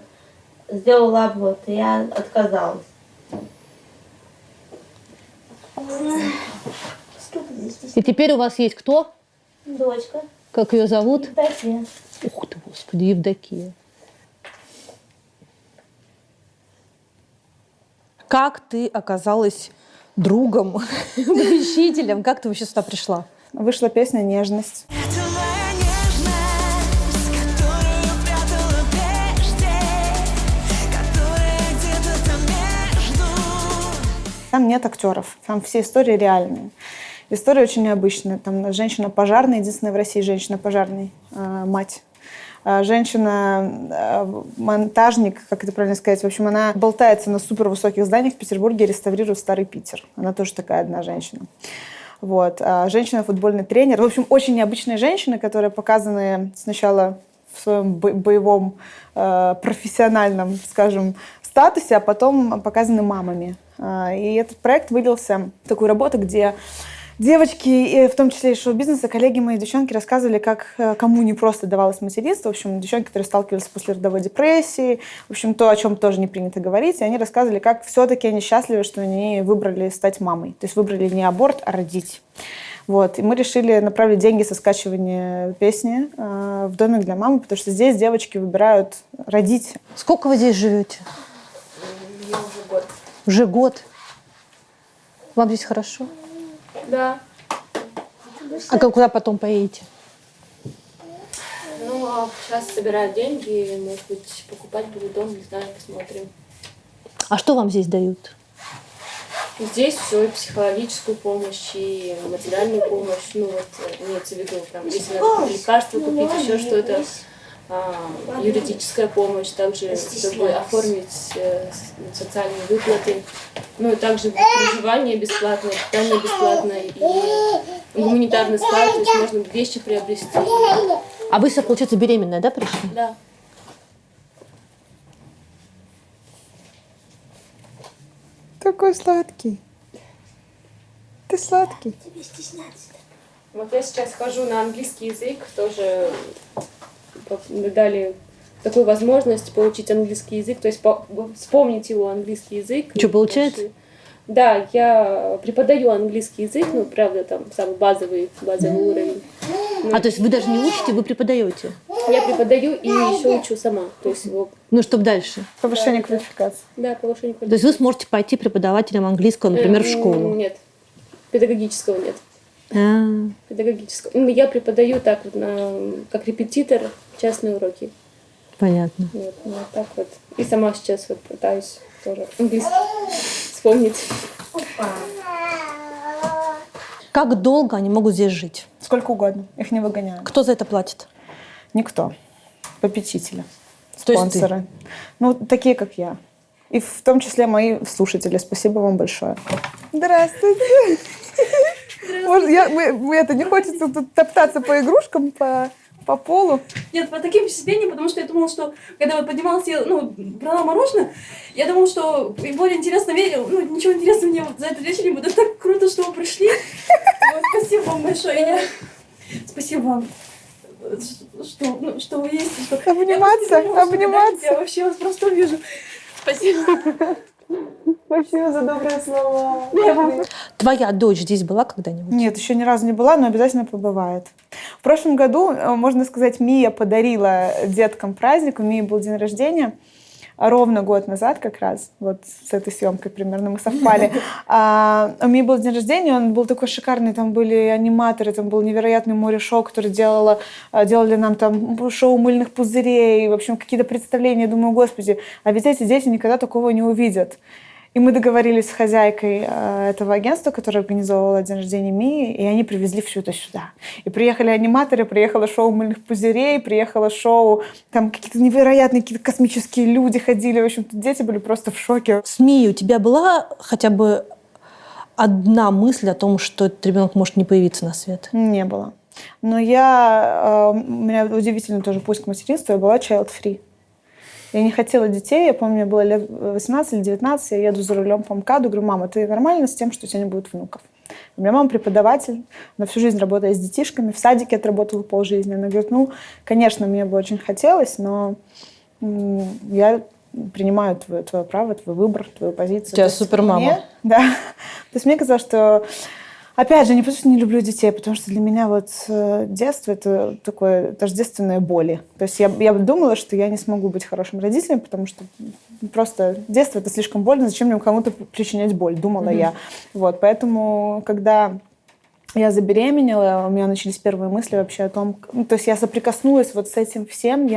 сделала аборт, и я отказалась. Что ты здесь? И теперь у вас есть кто? Дочка. Как ее зовут? Евдокия. Ух ты, господи, Евдокия. Как ты оказалась другом, учителем? Как ты вообще сюда пришла? Вышла песня «Нежность». Это моя нежность, которую прятала прежде, которая где-то там между. Там нет актеров, там все истории реальные. История очень необычная. Там женщина пожарная, единственная в России женщина пожарный, мать. Женщина-монтажник, как это правильно сказать. В общем, она болтается на супервысоких зданиях в Петербурге, реставрирует старый Питер. Она тоже такая одна женщина. Вот. Женщина-футбольный тренер. В общем, очень необычные женщины, которые показаны сначала в своем боевом, профессиональном, скажем, статусе, а потом показаны мамами. И этот проект вылился в такую работу, где девочки, и в том числе из шоу-бизнеса, коллеги мои, девчонки, рассказывали, как кому не просто давалось материнство. В общем, девчонки, которые сталкивались с послеродовой депрессией, в общем, то, о чем тоже не принято говорить. И они рассказывали, как все-таки они счастливы, что они выбрали стать мамой. То есть выбрали не аборт, а родить. Вот. И мы решили направить деньги со скачивания песни в домик для мамы, потому что здесь девочки выбирают родить. Сколько вы здесь живете? Я уже год. Уже год. Вам здесь хорошо? Да. А куда потом поедете? Ну, а сейчас собираю деньги, может быть, покупать буду дом, не знаю, посмотрим. А что вам здесь дают? Здесь все, и психологическую помощь, и материальную помощь. Ну, вот, имеется в виду, там, если надо лекарства купить, еще что-то. Юридическая помощь, также, чтобы оформить социальные выплаты. Ну и также проживание бесплатное, питание бесплатное и гуманитарный склад, то есть можно вещи приобрести. А вы, получается, беременная, да, пришли? Да. Такой сладкий. Ты сладкий. Тебе стесняться. Вот я сейчас хожу на английский язык, тоже дали такую возможность получить английский язык, то есть вспомнить его английский язык. Что, получается? Да, я преподаю английский язык, ну, правда, там самый базовый уровень. А то есть вы даже не учите, вы преподаете? Я преподаю и еще учу сама. То есть его, Ну, чтобы дальше. Повышение квалификации. да, повышение То есть вы сможете пойти преподавателем английского, например, в школу? Нет, педагогического нет. А, Педагогического. Ну, я преподаю так вот, как репетитор, частные уроки. понятно. Вот, ну, вот так вот. И сама сейчас вот пытаюсь тоже английский вспомнить. Как долго они могут здесь жить? Сколько угодно. Их не выгоняют. Кто за это платит? Никто. Попечители. То есть ты? Спонсоры. Ну, такие, как я. И в том числе мои слушатели. Спасибо вам большое. Здравствуйте. Может, мы это не хочется тут топтаться по игрушкам, по по полу? Нет, по таким впечатлениям, потому что я думала, что когда вот поднималась, я, брала мороженое, я думала, что и более интересно, ничего интересного мне вот за этот вечер не будет. Это так круто, что вы пришли. Вот, спасибо вам большое. Спасибо вам, что вы есть. Что... Обниматься. Я вообще вас просто увижу. Спасибо. Спасибо за добрые слова. Твоя дочь здесь была когда-нибудь? Нет, еще ни разу не была, но обязательно побывает. В прошлом году, можно сказать, Мия подарила деткам праздник. У Мии был день рождения. Ровно год назад как раз, вот с этой съемкой примерно мы совпали. У Мии был день рождения, он был такой шикарный, там были аниматоры, там был невероятный море-шоу, который делали нам там шоу мыльных пузырей, в общем, какие-то представления. Я думаю, господи, а ведь эти дети никогда такого не увидят. И мы договорились с хозяйкой этого агентства, которое организовывало день рождения Мии, и они привезли все это сюда. И приехали аниматоры, приехало шоу мыльных пузырей, приехало шоу, там какие-то невероятные какие-то космические люди ходили. В общем, дети были просто в шоке. С Мией у тебя была хотя бы одна мысль о том, что этот ребенок может не появиться на свет? Не было. Но у меня удивительный тоже путь к материнству, я была child-free. Я не хотела детей, я помню, мне было лет 18 или 19, я еду за рулем по МКАДу, говорю, мама, ты нормально с тем, что у тебя не будет внуков? У меня мама преподаватель, она всю жизнь работает с детишками, в садике отработала полжизни. Она говорит, конечно, мне бы очень хотелось, но я принимаю твое право, твой выбор, твою позицию. У тебя супермама. Да. То есть мне казалось, что... Опять же, не потому что не люблю детей, потому что для меня вот детство — это такое тождественное боли. То есть я думала, что я не смогу быть хорошим родителем, потому что просто детство — это слишком больно, зачем мне кому-то причинять боль, думала я. Вот, поэтому, когда я забеременела, у меня начались первые мысли вообще о том... то есть я соприкоснулась вот с этим всем,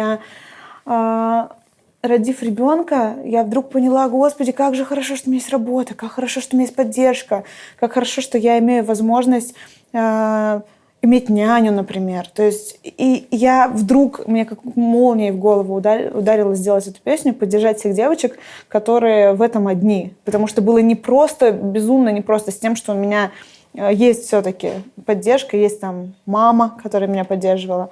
родив ребенка, я вдруг поняла, господи, как же хорошо, что у меня есть работа, как хорошо, что у меня есть поддержка, как хорошо, что я имею возможность иметь няню, например. То есть и я вдруг, мне как молнией в голову ударило сделать эту песню, поддержать всех девочек, которые в этом одни. Потому что было безумно непросто с тем, что у меня есть все-таки поддержка, есть там мама, которая меня поддерживала.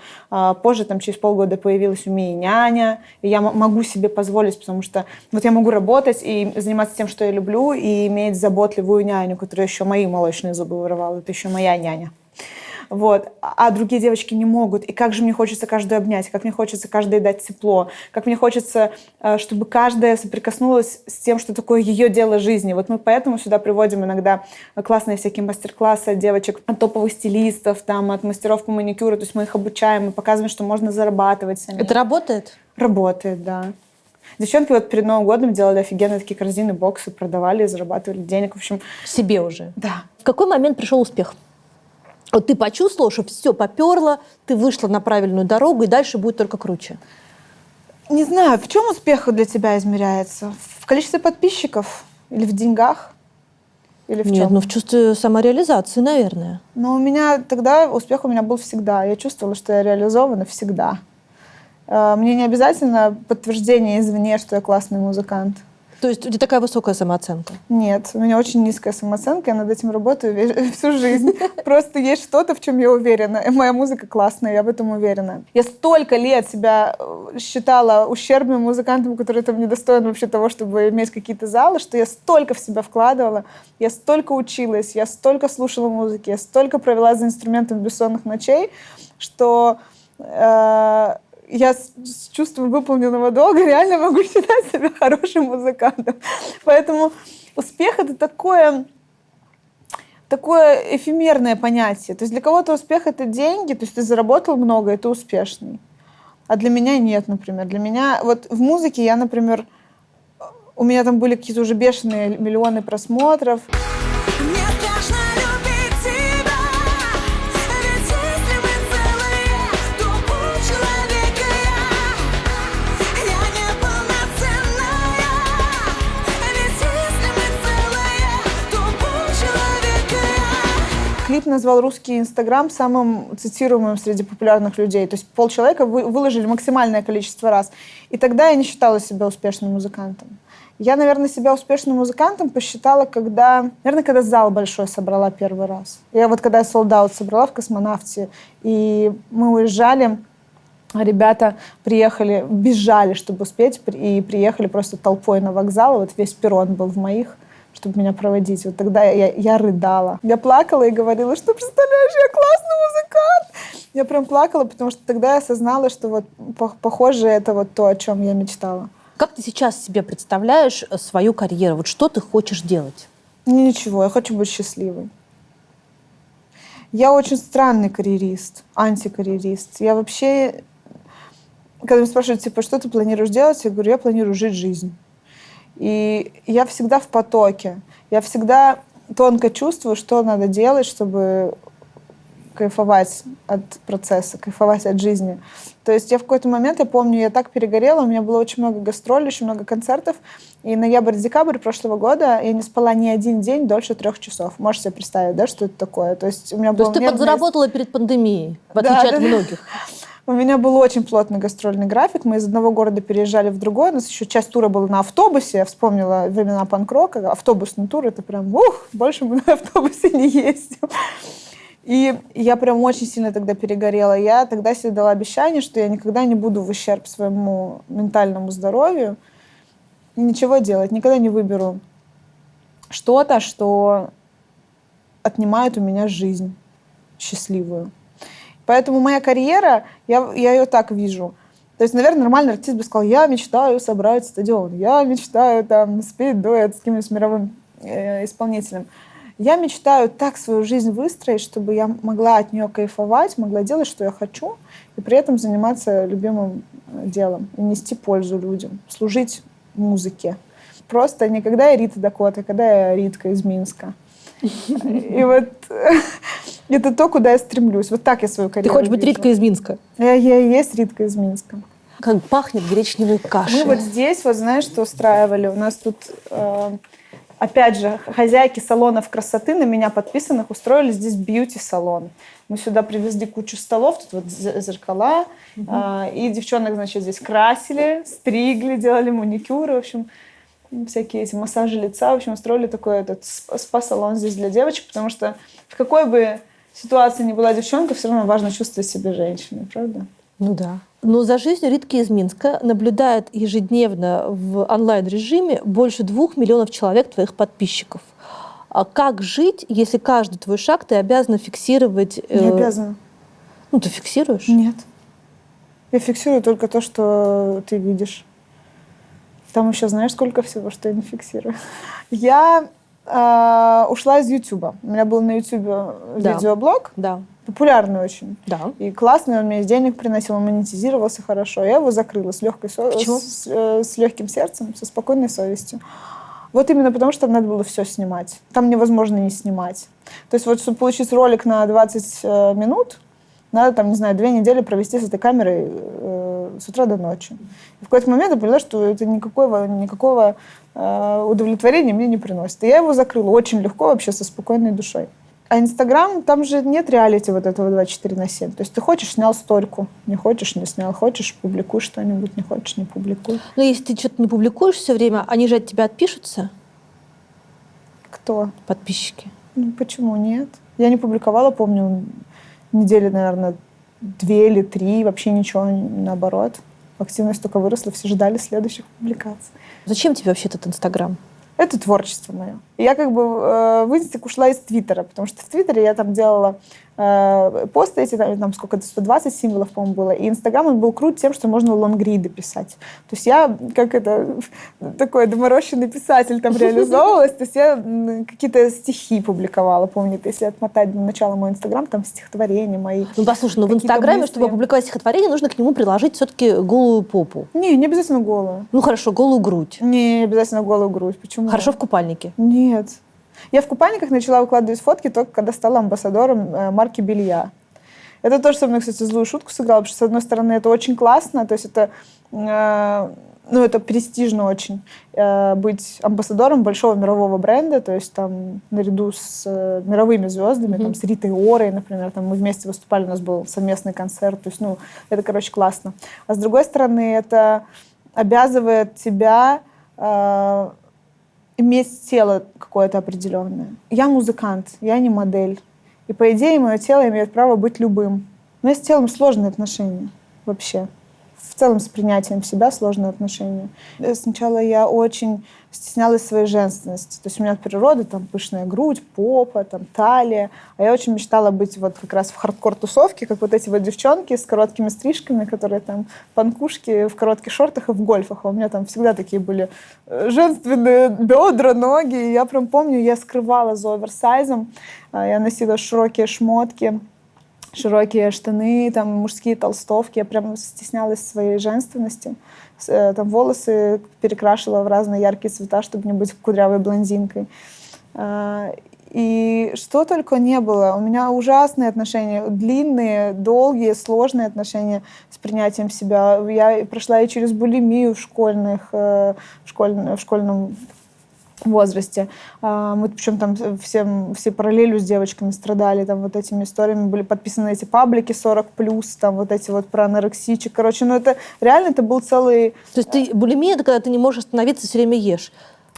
Позже, там, через полгода появилась у Мии няня, и я могу себе позволить, потому что вот я могу работать и заниматься тем, что я люблю, и иметь заботливую няню, которая еще мои молочные зубы вырывала. Это еще моя няня. Вот. А другие девочки не могут. И как же мне хочется каждую обнять, как мне хочется каждой дать тепло, как мне хочется, чтобы каждая соприкоснулась с тем, что такое ее дело жизни. Вот мы поэтому сюда приводим иногда классные всякие мастер-классы от девочек, от топовых стилистов, там, от мастеров по маникюру. То есть мы их обучаем, мы показываем, что можно зарабатывать сами. Это работает? Работает, да. Девчонки вот перед Новым годом делали офигенные такие корзины, боксы, продавали, зарабатывали денег. В общем, себе уже? Да. В какой момент пришел успех? Вот ты почувствовала, что все поперло, ты вышла на правильную дорогу, и дальше будет только круче. Не знаю, в чем успех для тебя измеряется? В количестве подписчиков? Или в деньгах? Или в чем? Нет, в чувстве самореализации, наверное. Но у меня тогда успех был всегда. Я чувствовала, что я реализована всегда. Мне не обязательно подтверждение извне, что я классный музыкант. То есть у тебя такая высокая самооценка? Нет, у меня очень низкая самооценка, я над этим работаю всю жизнь. Просто есть что-то, в чем я уверена. И моя музыка классная, я в этом уверена. Я столько лет себя считала ущербным музыкантом, который там недостоин вообще того, чтобы иметь какие-то залы, что я столько в себя вкладывала, я столько училась, я столько слушала музыки, я столько провела за инструментом бессонных ночей, что... я с чувством выполненного долга реально могу считать себя хорошим музыкантом. Поэтому успех — это такое эфемерное понятие. То есть для кого-то успех — это деньги, то есть ты заработал много, и ты успешный. А для меня нет, например. Для меня вот в музыке я, например, у меня там были какие-то уже бешеные миллионы просмотров. Мне страшно любить тебя, ведь если мы целые, то полчеловека я неполноценная. Ведь если мы целые, то полчеловека я. Клип назвал русский Инстаграм самым цитируемым среди популярных людей. То есть полчеловека выложили максимальное количество раз. И тогда я не считала себя успешным музыкантом. Я, наверное, себя успешным музыкантом посчитала, когда зал большой собрала первый раз. Я вот когда Sold Out собрала в «Космонавте», и мы уезжали Ребята приехали, бежали, чтобы успеть, и приехали просто толпой на вокзал. Вот весь перрон был в моих, чтобы меня проводить. Вот тогда я рыдала. Я плакала и говорила, что, представляешь, я классный музыкант. Я прям плакала, потому что тогда я осознала, что вот похоже это вот то, о чем я мечтала. Как ты сейчас себе представляешь свою карьеру? Вот что ты хочешь делать? Ничего, я хочу быть счастливой. Я очень странный карьерист, антикарьерист. Я вообще, когда меня спрашивают, типа, что ты планируешь делать, я говорю, я планирую жить жизнь. И я всегда в потоке. Я всегда тонко чувствую, что надо делать, чтобы кайфовать от процесса, кайфовать от жизни. То есть я в какой-то момент, я помню, я так перегорела, у меня было очень много гастролей, очень много концертов, и ноябрь-декабрь прошлого года я не спала ни один день дольше 3 часов. Можете себе представить, да, что это такое? То есть у меня было ты подзаработала перед пандемией, в отличие от многих. У меня был очень плотный гастрольный график. Мы из одного города переезжали в другой. У нас еще часть тура была на автобусе. Я вспомнила времена панк-рока. Автобусный тур — это прям, больше мы на автобусе не ездим. И я прям очень сильно тогда перегорела. Я тогда себе дала обещание, что я никогда не буду в ущерб своему ментальному здоровью ничего делать. Никогда не выберу что-то, что отнимает у меня жизнь счастливую. Поэтому моя карьера, я ее так вижу. То есть, наверное, нормальный артист бы сказал, я мечтаю собрать стадион, я мечтаю там спеть дуэт с каким-нибудь мировым исполнителем. Я мечтаю так свою жизнь выстроить, чтобы я могла от нее кайфовать, могла делать, что я хочу, и при этом заниматься любимым делом, и нести пользу людям, служить музыке. Просто не когда я Рита Дакота, а когда я Ритка из Минска. И вот это то, куда я стремлюсь. Вот так я свою карьеру Ты хочешь быть вижу. Риткой из Минска? Я и есть Ритка из Минска. Как пахнет гречневой кашей. Мы вот здесь, вот знаешь, что устраивали? У нас тут, опять же, хозяйки салонов красоты на меня подписанных устроили здесь бьюти-салон. Мы сюда привезли кучу столов, тут вот зеркала, и девчонок, значит, здесь красили, стригли, делали маникюры, в общем, всякие эти массажи лица, в общем, устроили такой этот спа-салон здесь для девочек, потому что в какой бы ситуации ни была девчонка, все равно важно чувствовать себя женщиной, правда? Ну да. Но за жизнью Ритки из Минска наблюдает ежедневно в онлайн-режиме больше 2 миллионов человек, твоих подписчиков. А как жить, если каждый твой шаг ты обязана фиксировать? Не обязана. Ну, ты фиксируешь? Нет. Я фиксирую только то, что ты видишь. Там еще знаешь, сколько всего, что я не фиксирую. Я ушла из Ютуба. У меня был на Ютубе видеоблог. Да. Популярный очень. Да. И классный, он мне денег приносил, он монетизировался хорошо. Я его закрыла с легкой с легким сердцем, со спокойной совестью. Вот именно потому, что там надо было все снимать. Там невозможно не снимать. То есть вот, чтобы получить ролик на 20 минут, надо, там, не знаю, 2 недели провести с этой камерой с утра до ночи. И в какой-то момент я поняла, что это никакого удовлетворения мне не приносит. И я его закрыла очень легко, вообще со спокойной душой. А Инстаграм, там же нет реалити вот этого 24/7. То есть ты хочешь — снял сторику, не хочешь — не снял, хочешь — публикуй что-нибудь, не хочешь — не публикуй. Но если ты что-то не публикуешь все время, они же от тебя отпишутся? Кто? Подписчики. Ну, почему нет? Я не публиковала, помню, недели, наверное, 2 или 3, вообще ничего, наоборот. Активность только выросла, все ждали следующих публикаций. Зачем тебе вообще этот Инстаграм? Это творчество мое. Я как бы в Инстик ушла из Твиттера, потому что в Твиттере я там делала посты эти, там сколько-то, 120 символов, по-моему, было. И Инстаграм, он был крут тем, что можно лонгриды писать. То есть я, как такой доморощенный писатель там реализовывалась. То есть я какие-то стихи публиковала. Помню, если отмотать до начала мой Инстаграм, там стихотворения мои. Ну, послушай, в Инстаграме, мысли. чтобы опубликовать стихотворение, нужно к нему приложить все-таки голую попу. Не обязательно голую. Ну, хорошо, голую грудь. Не обязательно голую грудь. Почему? Хорошо в купальнике. Нет. Я в купальниках начала выкладывать фотки только когда стала амбассадором марки белья. Это тоже со мной, кстати, злую шутку сыграло, потому что, с одной стороны, это очень классно, то есть это, это престижно очень, быть амбассадором большого мирового бренда, то есть там наряду с мировыми звездами, там, с Ритой Орой, например, там мы вместе выступали, у нас был совместный концерт, то есть, это, короче, классно. А с другой стороны, это обязывает тебя иметь тело какое-то определенное. Я музыкант, я не модель. И, по идее, мое тело имеет право быть любым. Но с телом сложные отношения. вообще. В целом с принятием себя сложные отношения. Сначала я очень стеснялась своей женственности. То есть у меня от природы там пышная грудь, попа, там талия. А я очень мечтала быть вот как раз в хардкор-тусовке, как вот эти вот девчонки с короткими стрижками, которые там панкушки в коротких шортах и в гольфах. А у меня там всегда такие были женственные бедра, ноги. И я прям помню, я скрывала за оверсайзом. Я носила широкие шмотки, широкие штаны, там, мужские толстовки. Я прям стеснялась своей женственности. Там волосы перекрашивала в разные яркие цвета, чтобы не быть кудрявой блондинкой. И что только не было. У меня ужасные отношения, длинные, долгие, сложные отношения с принятием себя. Я прошла и через булимию в школьном возрасте. Мы причем там все параллелью с девочками страдали, там вот этими историями были подписаны эти паблики 40+, там вот эти вот про анорексичек. Короче, ну это реально, это был целый... То есть булимия — это когда ты не можешь остановиться, все время ешь?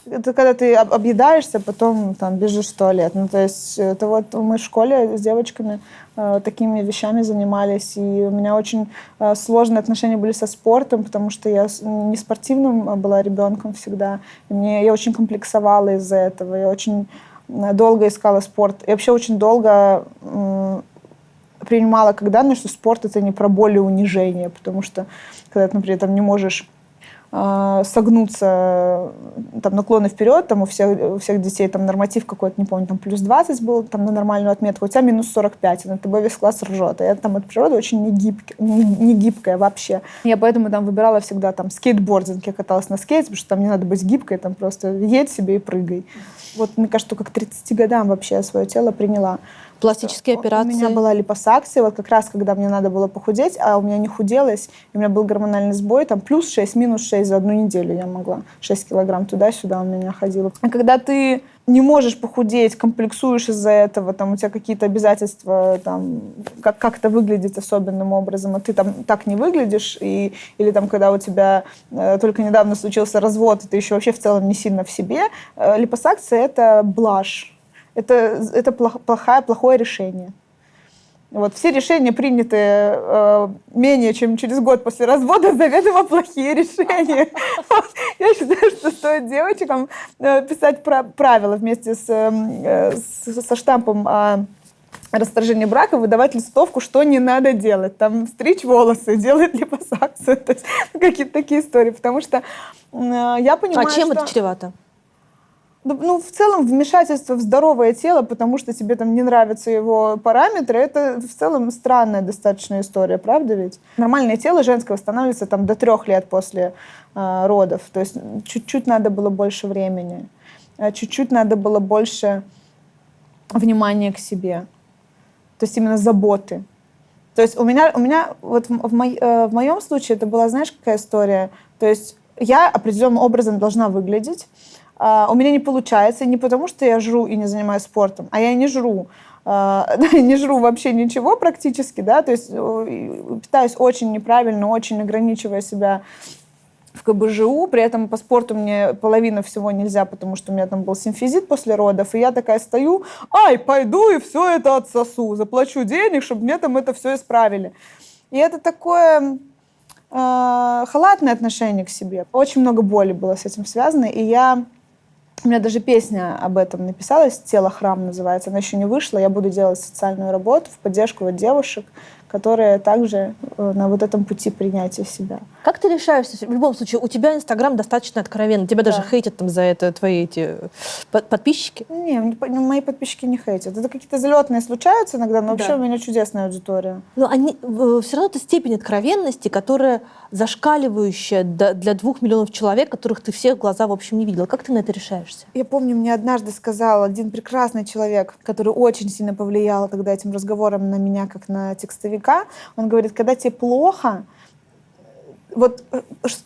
Это когда ты объедаешься, потом там бежишь в туалет. Ну, то есть это вот мы в школе с девочками такими вещами занимались, и у меня очень сложные отношения были со спортом, потому что я не спортивным была ребенком всегда. Я очень комплексовала из-за этого, я очень долго искала спорт. Я вообще очень долго принимала как данное, что спорт — это не про боль и унижение, потому что когда ты, например, там не можешь согнуться, там, наклоны вперед, там у всех детей там норматив какой-то, не помню, там плюс 20 был там на нормальную отметку, у тебя минус 45, и над тобой весь класс ржет. А я там от природы очень не гибкая вообще. Я поэтому там выбирала всегда там скейтбординг, я каталась на скейте, потому что там не надо быть гибкой, там просто едь себе и прыгай. Вот, мне кажется, только к 30 годам вообще я свое тело приняла. Пластические операции? У меня была липосакция, вот как раз когда мне надо было похудеть, а у меня не худелось, у меня был гормональный сбой, там плюс 6, минус 6 за одну неделю я могла. 6 килограмм туда-сюда у меня ходило. А когда ты не можешь похудеть, комплексуешь из-за этого, там у тебя какие-то обязательства, там, как-то выглядеть особенным образом, а ты там так не выглядишь, или там, когда у тебя только недавно случился развод, и ты еще вообще в целом не сильно в себе, липосакция — это блажь. Это плохое решение. Вот, все решения, принятые менее чем через год после развода, заведомо плохие решения. Я считаю, что стоит девочкам писать правила вместе со штампом о расторжении брака, выдавать листовку, что не надо делать. Там стричь волосы, делать липосакцию. То есть какие-то такие истории. Потому что я понимаю, А чем это чревато? Ну, в целом, вмешательство в здоровое тело, потому что тебе там не нравятся его параметры, это в целом странная достаточно история, правда ведь? Нормальное тело женское восстанавливается там до 3 лет после родов. То есть чуть-чуть надо было больше времени, чуть-чуть надо было больше внимания к себе. То есть именно заботы. То есть у меня вот в моем случае это была, знаешь, какая история? То есть я определенным образом должна выглядеть. У меня не получается не потому, что я жру и не занимаюсь спортом, а я не жру. Не жру вообще ничего практически, да, то есть питаюсь очень неправильно, очень ограничивая себя в КБЖУ, при этом по спорту мне половину всего нельзя, потому что у меня там был симфизит после родов, и я такая стою, пойду и все это отсосу, заплачу денег, чтобы мне там это все исправили. И это такое халатное отношение к себе. Очень много боли было с этим связано, и у меня даже песня об этом написалась, «Тело храм» называется, она еще не вышла, я буду делать социальную работу в поддержку вот девушек, которые также на вот этом пути принятия себя. Как ты решаешься? В любом случае, у тебя Инстаграм достаточно откровенный, тебя даже хейтят там за это твои эти подписчики? Не, мои подписчики не хейтят. Это какие-то залетные случаются иногда, но вообще у меня чудесная аудитория. Но все равно это степень откровенности, которая зашкаливающая для 2 миллионов человек, которых ты всех в глаза, в общем, не видела. Как ты на это решаешься? Я помню, мне однажды сказал один прекрасный человек, который очень сильно повлиял тогда этим разговором на меня, как на текстовика. Он говорит, когда тебе плохо, вот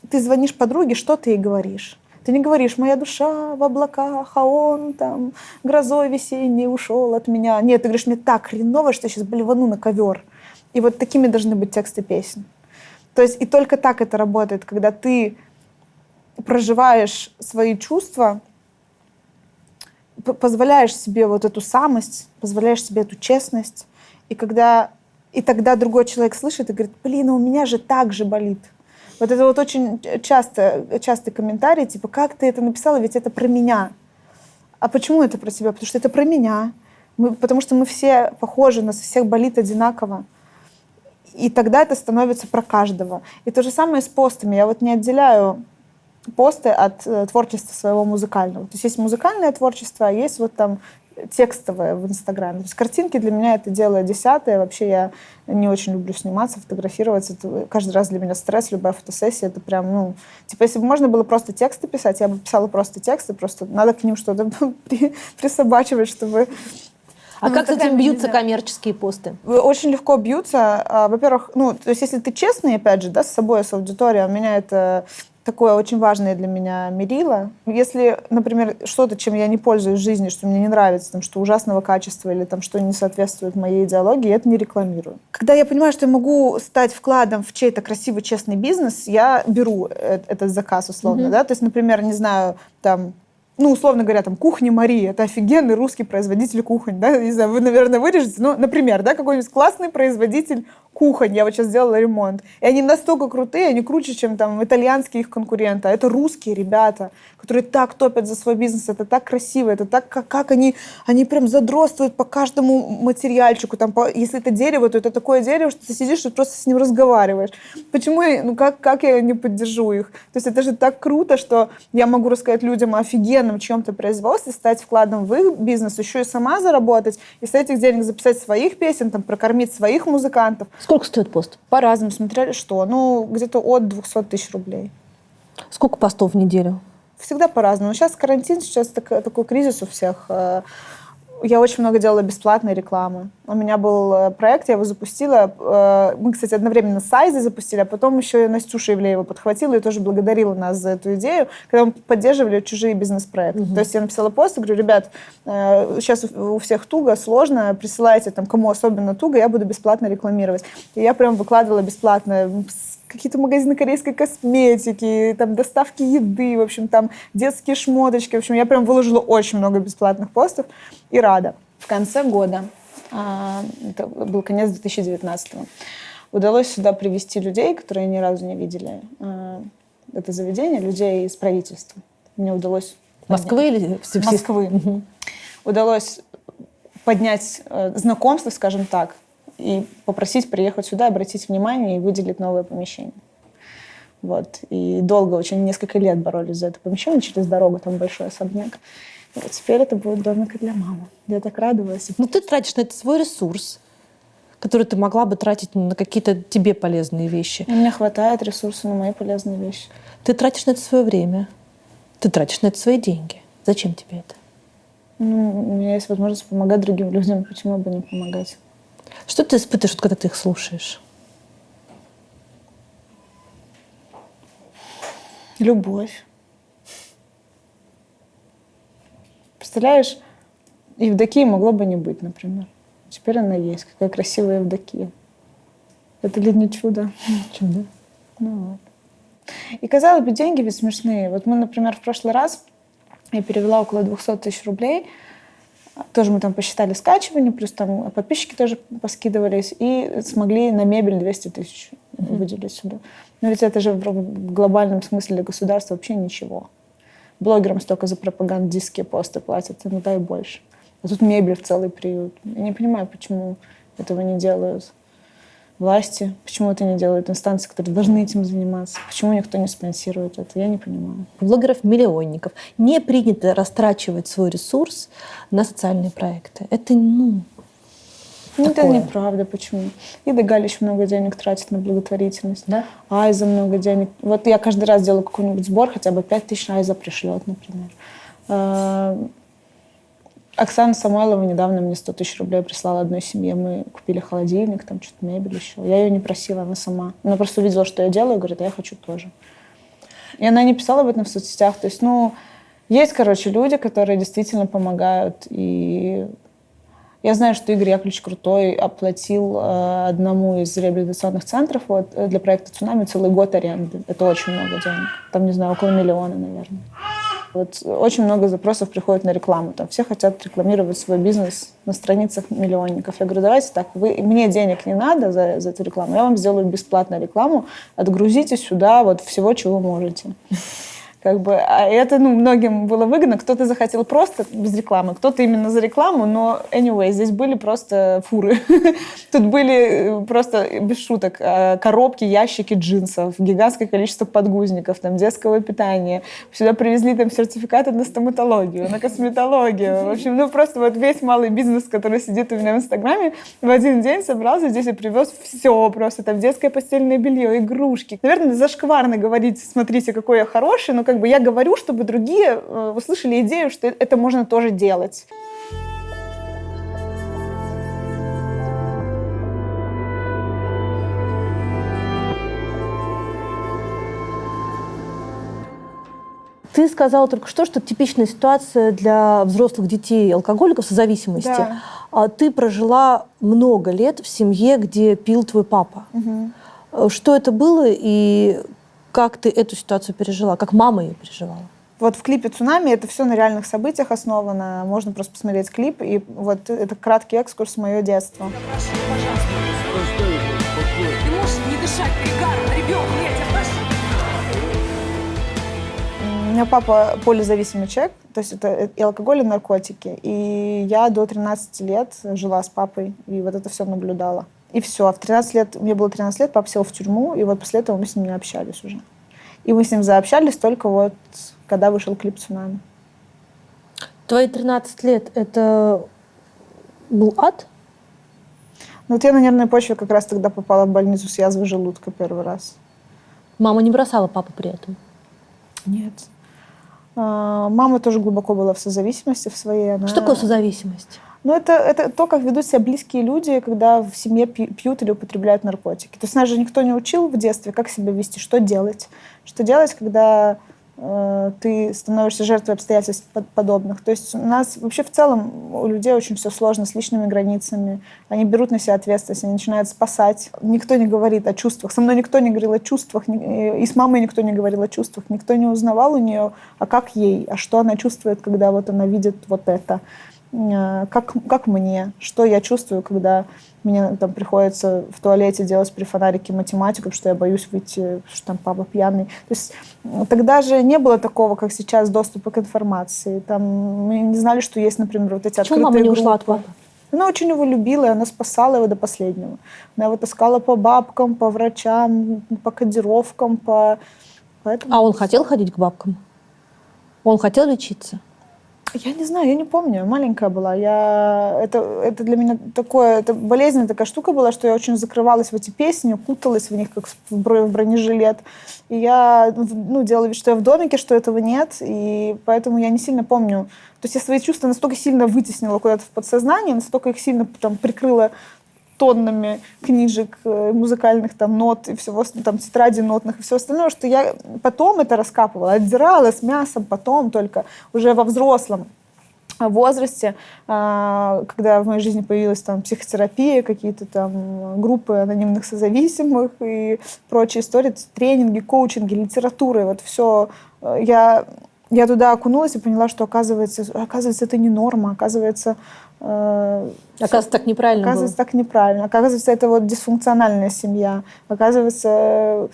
ты звонишь подруге, что ты ей говоришь? Ты не говоришь, моя душа в облаках, а он там грозой весенней ушел от меня. Нет, ты говоришь, мне так хреново, что я сейчас блевану на ковер. И вот такими должны быть тексты песен. То есть и только так это работает, когда ты проживаешь свои чувства, позволяешь себе вот эту самость, позволяешь себе эту честность. И когда И тогда другой человек слышит и говорит, блин, а у меня же так же болит. Вот это вот очень частый комментарий, типа, как ты это написала, ведь это про меня. А почему это про тебя? Потому что это про меня. Потому что мы все похожи, у нас всех болит одинаково. И тогда это становится про каждого. И то же самое с постами. Я вот не отделяю посты от творчества своего музыкального. То есть музыкальное творчество, а есть вот там текстовое в Инстаграме. То есть картинки для меня это дело десятое. Вообще я не очень люблю сниматься, фотографироваться. Это каждый раз для меня стресс, любая фотосессия. Это прям, ну... Типа, если бы можно было просто тексты писать, я бы писала просто тексты, просто надо к ним что-то присобачивать, чтобы... А как с этим бьются коммерческие посты? Очень легко бьются. Во-первых, ну, то есть если ты честный, опять же, да, с собой, с аудиторией, у меня это такое очень важное для меня мерило. Если, например, что-то, чем я не пользуюсь в жизни, что мне не нравится, там, что ужасного качества или там, что не соответствует моей идеологии, я это не рекламирую. Когда я понимаю, что я могу стать вкладом в чей-то красивый, честный бизнес, я беру этот заказ условно. Да? То есть, например, не знаю, там, ну, условно говоря, там, «Кухня Марии» — это офигенный русский производитель кухонь, да, не знаю, вы, наверное, вырежете, ну, например, да, какой-нибудь классный производитель кухонь, я вот сейчас сделала ремонт, и они настолько крутые, они круче, чем там итальянские их конкуренты, а это русские ребята, которые так топят за свой бизнес, это так красиво, это так, как они прям задротствуют по каждому материальчику, там, если это дерево, то это такое дерево, что ты сидишь и просто с ним разговариваешь. Почему, ну, как я не поддержу их? То есть это же так круто, что я могу рассказать людям о офигенном чьем-то производстве, стать вкладом в их бизнес, еще и сама заработать, и с этих денег записать своих песен, там, прокормить своих музыкантов. Сколько стоит пост? По-разному, смотрели что. Ну, где-то от 200 тысяч рублей. Сколько постов в неделю? Всегда по-разному. Сейчас карантин, сейчас такой кризис у всех. Я очень много делала бесплатной рекламы. У меня был проект, я его запустила. Мы, кстати, одновременно с Айзой запустили, а потом еще и Настюша Ивлеева подхватила и тоже благодарила нас за эту идею, когда мы поддерживали чужие бизнес-проекты. То есть я написала пост и говорю, ребят, сейчас у всех туго, сложно, присылайте там, кому особенно туго, я буду бесплатно рекламировать. И я прям выкладывала бесплатно какие-то магазины корейской косметики, там доставки еды, в общем, там детские шмоточки. В общем, я прям выложила очень много бесплатных постов и рада. В конце года, это был конец 2019-го, удалось сюда привести людей, которые ни разу не видели это заведение, людей из правительства. Мне удалось... Москвы или Москвы. Угу. Удалось поднять знакомство, скажем так, и попросить приехать сюда, обратить внимание и выделить новое помещение. Вот. И долго, очень несколько лет боролись за это помещение, через дорогу, там большой особняк. И вот теперь это будет домик для мамы. Я так радовалась. Ну, ты тратишь на это свой ресурс, который ты могла бы тратить на какие-то тебе полезные вещи. У меня хватает ресурсов на мои полезные вещи. Ты тратишь на это свое время, ты тратишь на это свои деньги. Зачем тебе это? Ну, у меня есть возможность помогать другим людям. Почему бы не помогать? Что ты испытываешь, когда ты их слушаешь? Любовь. Представляешь, Евдокии могло бы не быть, например. Теперь она есть. Какая красивая Евдокия. Это ли не чудо? Чудо. Ну вот. И, казалось бы, деньги ведь смешные. Вот мы, например, в прошлый раз я перевела около 200 тысяч рублей. Тоже мы там посчитали скачивание, плюс там подписчики тоже поскидывались, и смогли на мебель 200 тысяч выделить сюда. Но ведь это же в глобальном смысле для государства вообще ничего. Блогерам столько за пропагандистские посты платят, ну дай больше. А тут мебель в целый приют. Я не понимаю, почему этого не делают власти, почему это не делают инстанции, которые должны этим заниматься, почему никто не спонсирует это, я не понимаю. У блогеров-миллионников не принято растрачивать свой ресурс на социальные проекты. Это, это неправда, почему? Ида Галич много денег тратит на благотворительность. Да? Айза много денег. Вот я каждый раз делаю какой-нибудь сбор, хотя бы 5 тысяч Айза пришлет, например. Оксана Самойлова недавно мне 100 тысяч рублей прислала одной семье. Мы купили холодильник, там что-то мебель еще. Я ее не просила, она сама. Она просто увидела, что я делаю, и говорит, а я хочу тоже. И она не писала об этом в соцсетях. То есть, есть, люди, которые действительно помогают. И я знаю, что Игорь Яковлевич Крутой оплатил одному из реабилитационных центров для проекта «Цунами» целый год аренды. Это очень много денег. Там, не знаю, около 1 миллиона, наверное. Вот очень много запросов приходит на рекламу. Там все хотят рекламировать свой бизнес на страницах миллионников. Я говорю, давайте так, мне денег не надо за эту рекламу, я вам сделаю бесплатную рекламу, отгрузите сюда вот всего, чего можете. А это, многим было выгодно. Кто-то захотел просто без рекламы, кто-то именно за рекламу, но anyway, здесь были просто фуры. Тут были просто, без шуток, коробки, ящики джинсов, гигантское количество подгузников, там, детского питания. Сюда привезли там сертификаты на стоматологию, на косметологию. В общем, просто вот весь малый бизнес, который сидит у меня в Инстаграме, в один день собрался здесь и привез все просто. Там детское постельное белье, игрушки. Наверное, зашкварно говорить, смотрите, какой я хороший, но я говорю, чтобы другие услышали идею, что это можно тоже делать. Ты сказала только что типичная ситуация для взрослых детей алкоголиков с зависимости. Да. А ты прожила много лет в семье, где пил твой папа. Угу. Что это было и как ты эту ситуацию пережила? Как мама ее переживала? Вот в клипе «Цунами» это все на реальных событиях основано. Можно просто посмотреть клип. И вот это краткий экскурс в мое детство. Ты можешь не дышать перегаром, ребенок, я тебя прошу. У меня папа полизависимый человек, то есть это и алкоголь, и наркотики. И я до 13 лет жила с папой, и вот это все наблюдала. И все. А в 13 лет, мне было 13 лет, папа сел в тюрьму, и вот после этого мы с ним не общались уже. И мы с ним заобщались только вот, когда вышел клип «Цунами». Твои 13 лет — это был ад? Вот я на нервной почве как раз тогда попала в больницу с язвой желудка первый раз. Мама не бросала папу при этом? Нет. Мама тоже глубоко была в созависимости в своей. Что такое созависимость? Это то, как ведут себя близкие люди, когда в семье пьют или употребляют наркотики. То есть нас же никто не учил в детстве, как себя вести, что делать. Что делать, когда ты становишься жертвой обстоятельств подобных. То есть у нас вообще в целом у людей очень все сложно с личными границами. Они берут на себя ответственность, они начинают спасать. Никто не говорит о чувствах. Со мной никто не говорил о чувствах. И с мамой никто не говорил о чувствах. Никто не узнавал у нее, а как ей, а что она чувствует, когда вот она видит вот это. Как мне, что я чувствую, когда мне там приходится в туалете делать при фонарике математику, потому что я боюсь выйти, потому что там папа пьяный. То есть тогда же не было такого, как сейчас, доступа к информации. Там мы не знали, что есть, например, вот эти Почему открытые мама не группы. ушла от папы? Она очень его любила, и она спасала его до последнего. Она его таскала по бабкам, по врачам, по кодировкам, Поэтому... А он хотел ходить к бабкам? Он хотел лечиться? Я не знаю, я не помню. Маленькая была. Это для меня это болезненная такая штука была, что я очень закрывалась в эти песни, куталась в них, как в бронежилет. И я делала вид, что я в домике, что этого нет. И поэтому я не сильно помню. То есть я свои чувства настолько сильно вытеснила куда-то в подсознание, настолько их сильно там прикрыла тоннами книжек, музыкальных там нот и всего, там тетрадей нотных и всего остального, что я потом это раскапывала, отдирала с мясом потом только уже во взрослом возрасте, когда в моей жизни появилась там психотерапия, какие-то там группы анонимных созависимых и прочие истории, тренинги, коучинги, литература, и вот все. Я туда окунулась и поняла, что оказывается, это не норма, оказывается, так неправильно оказывается, было. так неправильно. Оказывается, это вот дисфункциональная семья. Оказывается,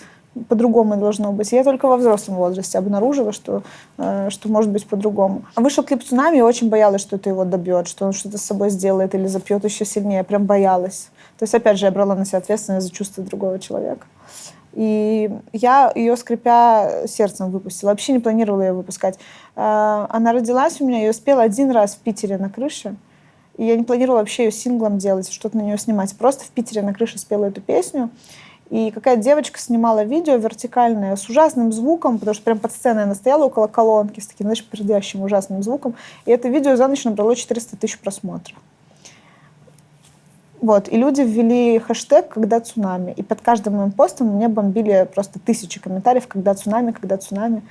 по-другому должно быть. Я только во взрослом возрасте обнаружила, что может быть по-другому. Вышел клип «Цунами», и очень боялась, что это его добьет, что он что-то с собой сделает или запьет еще сильнее. Я прям боялась. То есть, опять же, я брала на себя ответственность за чувства другого человека. И я ее, скрипя сердцем, выпустила. Вообще не планировала ее выпускать. Она родилась у меня, я спела один раз в Питере на крыше. И я не планировала вообще ее синглом делать, что-то на нее снимать. Просто в Питере на крыше спела эту песню. И какая-то девочка снимала видео вертикальное с ужасным звуком, потому что прям под сценой она стояла около колонки с таким, знаешь, пердящим ужасным звуком. И это видео за ночь набрало 400 тысяч просмотров. Вот, и люди ввели хэштег «Когда цунами». И под каждым моим постом мне бомбили просто тысячи комментариев «Когда цунами, когда цунами».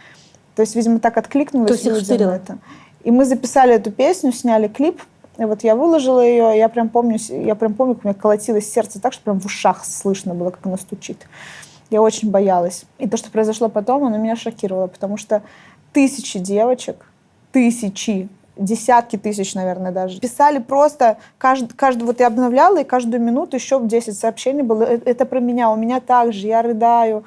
То есть, видимо, так откликнулось людям на это. И мы записали эту песню, сняли клип. И вот я выложила ее, я прям помню, как у меня колотилось сердце так, что прям в ушах слышно было, как оно стучит. Я очень боялась. И то, что произошло потом, оно меня шокировало, потому что тысячи девочек, десятки тысяч, наверное, даже. Писали просто, вот я обновляла, и каждую минуту еще 10 сообщений было. Это про меня, у меня так же, я рыдаю.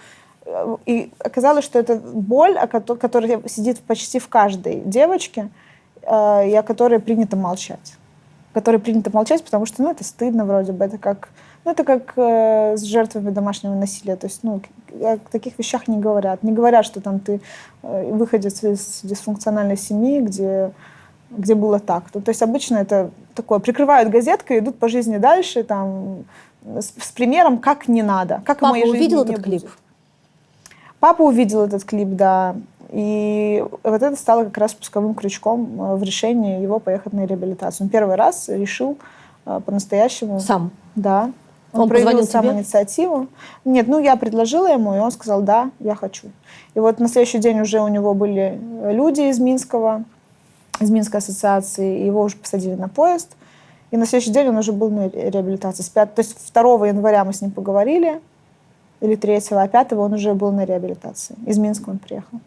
И оказалось, что это боль, которая сидит почти в каждой девочке, и о которой принято молчать. Потому что, это стыдно вроде бы, это как с жертвами домашнего насилия. То есть, о таких вещах не говорят. Не говорят, что там ты выходец из дисфункциональной семьи, где было так. То есть обычно это такое, прикрывают газеткой, идут по жизни дальше, там, с примером, как не надо. Как Папа в моей жизни увидел не этот будет. клип? Папа увидел этот клип, да. И вот это стало как раз спусковым крючком в решении его поехать на реабилитацию. Он первый раз решил по-настоящему. Сам? Да. Он проявил позвонил сам тебе? Инициативу. Нет, я предложила ему, и он сказал, да, я хочу. И вот на следующий день уже у него были люди из Минской ассоциации, и его уже посадили на поезд. И на следующий день он уже был на реабилитации. То есть 2 января мы с ним поговорили, или 3, а 5 он уже был на реабилитации. Из Минска он приехал.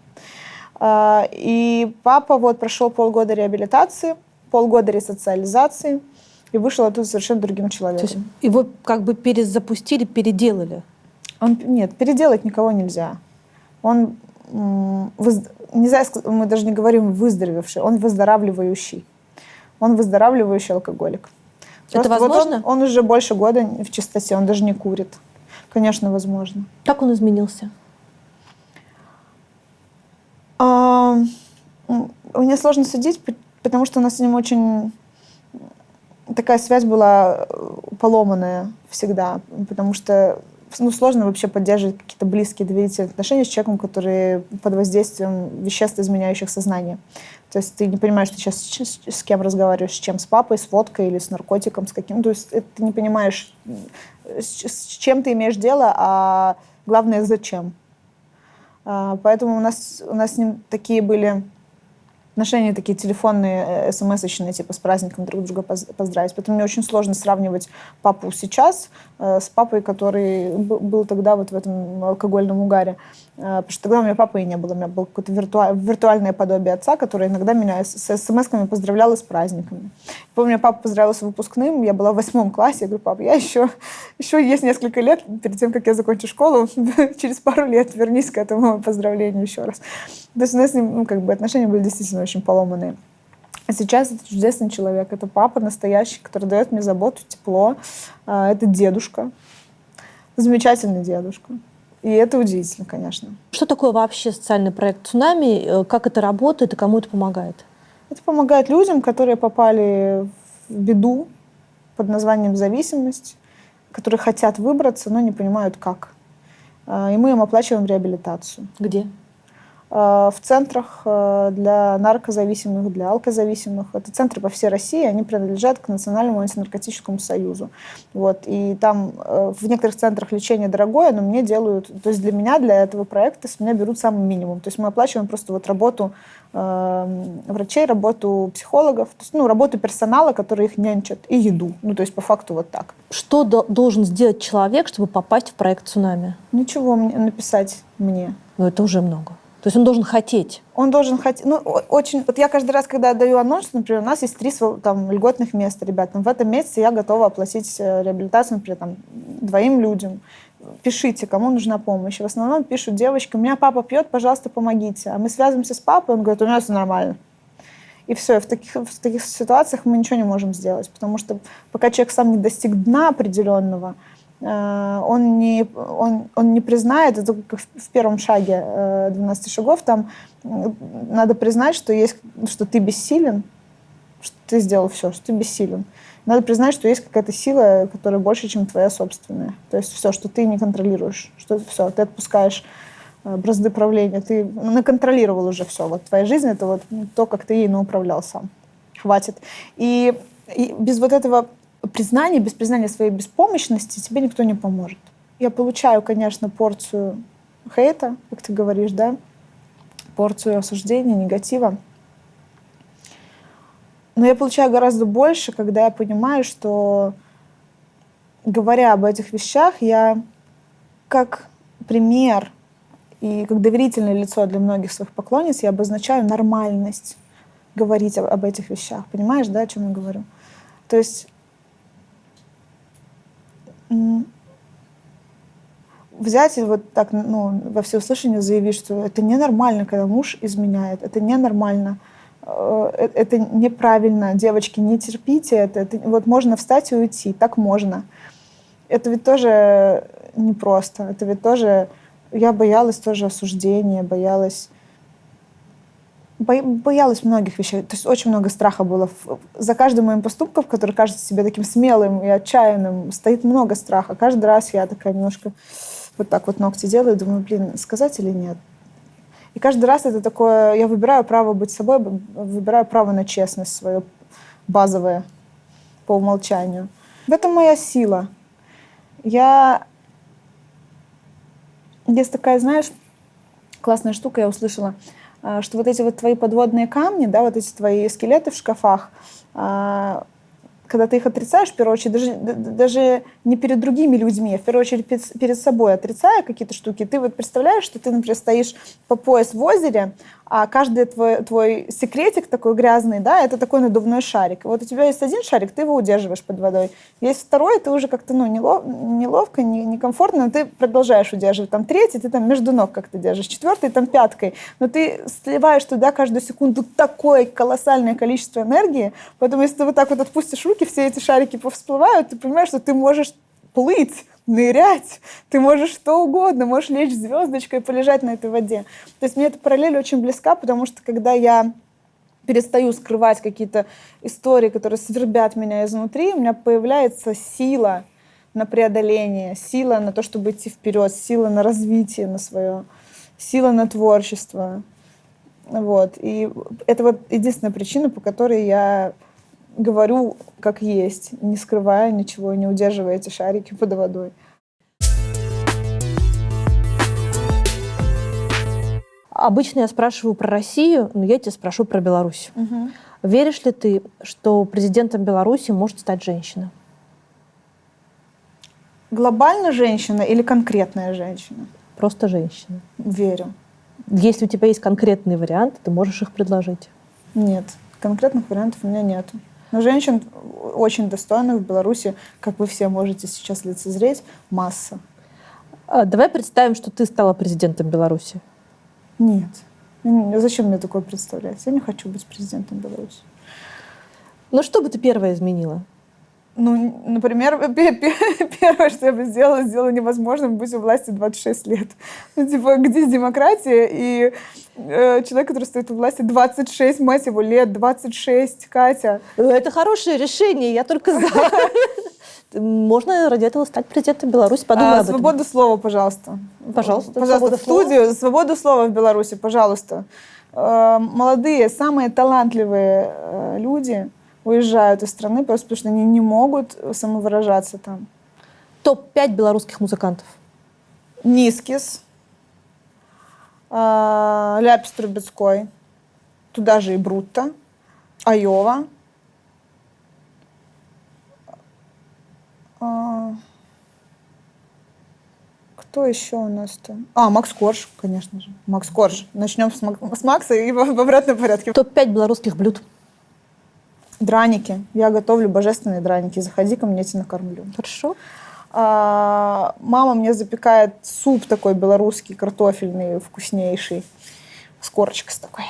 И папа прошел полгода реабилитации, полгода ресоциализации, и вышел оттуда совершенно другим человеком. То есть его как бы перезапустили, переделали? Нет, переделать никого нельзя. Он, нельзя, мы даже не говорим выздоровевший, он выздоравливающий. Он выздоравливающий алкоголик. Это Просто возможно? Он уже больше года в чистоте, он даже не курит. Конечно, возможно. Как он изменился? Мне сложно судить, потому что у нас с ним очень такая связь была поломанная всегда, потому что сложно вообще поддерживать какие-то близкие доверительные отношения с человеком, который под воздействием веществ, изменяющих сознание. То есть ты не понимаешь, ты сейчас с кем разговариваешь, с папой, с водкой или с наркотиком, с каким. То есть ты не понимаешь, с чем ты имеешь дело, а главное, зачем. Поэтому у нас с ним такие были отношения, такие телефонные, смс-очные, типа с праздником друг друга поздравить. Поэтому мне очень сложно сравнивать папу сейчас с папой, который был тогда в этом алкогольном угаре. Потому что тогда у меня папы и не было. У меня было какое-то виртуальное подобие отца, который иногда меня с смс-ками поздравлял с праздниками. Помню, папа поздравил с выпускным, я была в 8 классе. Я говорю, пап, я еще есть несколько лет перед тем, как я закончу школу, через пару лет вернись к этому поздравлению еще раз. То есть у нас с ним отношения были действительно очень поломанные. А сейчас это чудесный человек. Это папа настоящий, который дает мне заботу, тепло. Это дедушка. Замечательный дедушка. И это удивительно, конечно. Что такое вообще социальный проект «Цунами»? Как это работает и кому это помогает? Это помогает людям, которые попали в беду под названием зависимость, которые хотят выбраться, но не понимают как. И мы им оплачиваем реабилитацию. Где? В центрах для наркозависимых, для алкозависимых. Это центры по всей России, они принадлежат к Национальному антинаркотическому союзу. И там в некоторых центрах лечение дорогое, но мне делают, то есть для этого проекта с меня берут самый минимум. То есть мы оплачиваем просто работу врачей, работу психологов, то есть, работу персонала, который их нянчат, и еду. То есть по факту так. Что должен сделать человек, чтобы попасть в проект «Цунами»? Ничего написать мне. Это уже много. То есть он должен хотеть? Он должен хотеть. Очень. Я каждый раз, когда даю анонс, например, у нас есть 3 льготных места, ребят. В этом месяце я готова оплатить реабилитацию, например, 2 людям. Пишите, кому нужна помощь. В основном пишут девочки, у меня папа пьет, пожалуйста, помогите. А мы связываемся с папой, он говорит, у меня все нормально. И все. В таких ситуациях мы ничего не можем сделать, потому что пока человек сам не достиг дна определенного, он не признает, это как в первом шаге 12 шагов, там надо признать, что ты бессилен, что ты сделал все, что ты бессилен. Надо признать, что есть какая-то сила, которая больше, чем твоя собственная. То есть все, что ты не контролируешь, что все, ты отпускаешь бразды правления, ты наконтролировал уже все. Твоя жизнь — это то, как ты ей управлял сам. Хватит. И без этого признания, без признания своей беспомощности тебе никто не поможет. Я получаю, конечно, порцию хейта, как ты говоришь, да, порцию осуждения, негатива. Но я получаю гораздо больше, когда я понимаю, что, говоря об этих вещах, я как пример И как доверительное лицо для многих своих поклонниц я обозначаю нормальность говорить об этих вещах. Понимаешь, да, о чем я говорю? То есть взять и вот так, во всеуслышание заявить, что это ненормально, когда муж изменяет, это ненормально, это неправильно, девочки, не терпите это вот можно встать и уйти, так можно. Это ведь тоже непросто, это ведь тоже... Я боялась тоже осуждения, боялась многих вещей. То есть очень много страха было. За каждым моим поступком, который кажется себе таким смелым и отчаянным, стоит много страха. Каждый раз я такая немножко вот так вот ногти делаю, думаю, сказать или нет. И каждый раз это такое... Я выбираю право быть собой, выбираю право на честность свое базовое по умолчанию. В этом моя сила. Есть такая, знаешь, классная штука, я услышала, что вот эти вот твои подводные камни, да, вот эти твои скелеты в шкафах, когда ты их отрицаешь, в первую очередь, даже не перед другими людьми, а в первую очередь перед собой отрицая какие-то штуки, ты вот представляешь, что ты, например, стоишь по пояс в озере, а каждый твой секретик такой грязный, да, это такой надувной шарик. И вот у тебя есть один шарик, ты его удерживаешь под водой. Есть второй, ты уже как-то неловко, некомфортно, но ты продолжаешь удерживать. Там третий, ты там между ног как-то держишь. Четвертый, там пяткой. Но ты сливаешь туда каждую секунду такое колоссальное количество энергии, поэтому если ты вот так вот отпустишь руки, все эти шарики повсплывают, ты понимаешь, что ты можешь плыть, нырять, ты можешь что угодно, можешь лечь звездочкой и полежать на этой воде. То есть мне эта параллель очень близка, потому что когда я перестаю скрывать какие-то истории, которые свербят меня изнутри, у меня появляется сила на преодоление, сила на то, чтобы идти вперед, сила на развитие на свое, сила на творчество. Вот. И это вот единственная причина, по которой я говорю как есть, не скрывая ничего, не удерживая эти шарики под водой. Обычно я спрашиваю про Россию, но я тебя спрошу про Беларусь. Угу. Веришь ли ты, что президентом Беларуси может стать женщина? Глобально женщина или конкретная женщина? Просто женщина. Верю. Если у тебя есть конкретные варианты, ты можешь их предложить. Нет, конкретных вариантов у меня нет. Но женщин очень достойных в Беларуси, как вы все можете сейчас лицезреть, масса. Давай представим, что ты стала президентом Беларуси. Нет. Зачем мне такое представлять? Я не хочу быть президентом Беларуси. Ну, что бы ты первое изменила? Ну, например, первое, что я бы сделала невозможным быть у власти 26 лет. Ну, типа, где демократия и человек, который стоит у власти 26, мать его, лет, 26, Катя. Это хорошее решение, я только за. Можно ради этого стать президентом Беларуси, подумай об этом. Свободу слова, пожалуйста. Пожалуйста, в студию. Свободу слова в Беларуси, пожалуйста. Молодые, самые талантливые люди уезжают из страны просто потому, что они не могут самовыражаться там. Топ-5 белорусских музыкантов. Нискис, Ляпис Трубецкой, туда же и Брутто, Айова. Кто еще у нас-то? Макс Корж, конечно же. Макс Корж. Начнем с Макса и в обратном порядке. Топ-5 белорусских блюд. Драники. Я готовлю божественные драники. Заходи ко мне, я тебя накормлю. Хорошо. Мама мне запекает суп такой белорусский, картофельный, вкуснейший. С корочкой с такой.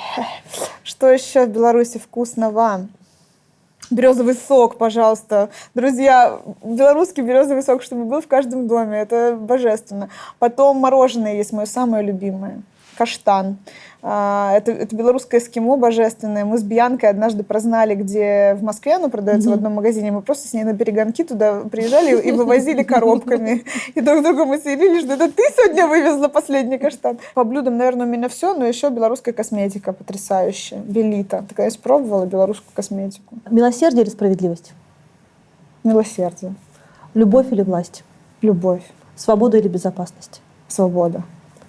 Что еще в Беларуси вкусного? Березовый сок, пожалуйста. Друзья, белорусский березовый сок, чтобы был в каждом доме. Это божественно. Потом мороженое есть мое самое любимое. Каштан. Это белорусское эскимо божественное. Мы с Бьянкой однажды прознали, где в Москве оно продается в одном магазине. Мы просто с ней на перегонки туда приезжали и вывозили коробками. И друг другу мы селили, что это ты сегодня вывезла последний каштан. По блюдам, наверное, у меня все, но еще белорусская косметика потрясающая. Белита. Ты, конечно, пробовала белорусскую косметику? Милосердие или справедливость? Милосердие. Любовь или власть? Любовь. Свобода или безопасность? Свобода.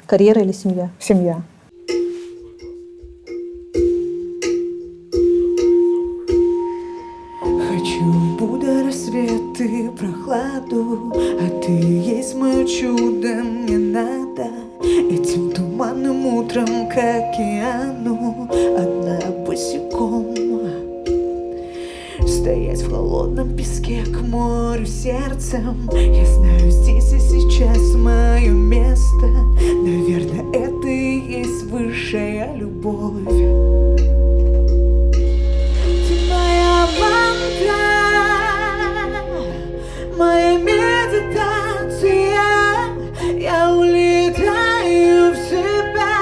Карьера или семья? Семья. Хочу в до рассвет и прохладу, а ты есть мое чудо, мне надо этим туманом сердцем. Я знаю, здесь и сейчас мое место. Наверное, это и есть высшая любовь. Ты моя мантра, моя медитация. Я улетаю в себя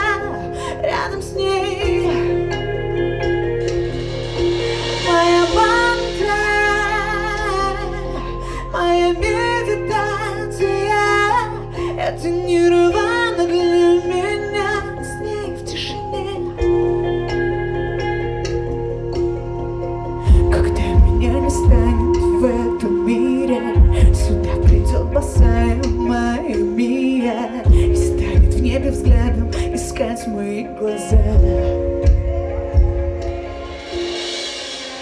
рядом с ней. Моя мантра, моя медитация. Это нирвана для меня, с ней в тишине. Когда меня не станет в этом мире, сюда придет босая моя Мия и станет в небе взглядом искать мои глаза.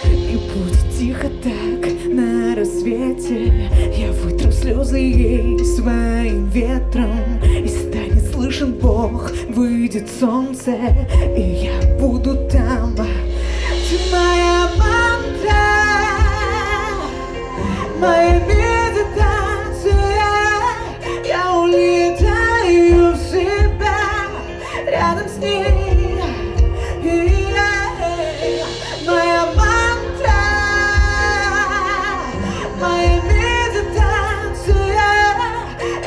И будет тихо так на рассвете. Я вытру слезы ей своим ветром, и станет слышен Бог, выйдет солнце, и я буду там. Ты моя мантра, моя медитация. Я улетаю в себя рядом с ней. Моя мантра, моя медитация.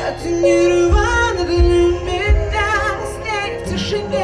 Это нирвана для меня, с ней в тишине.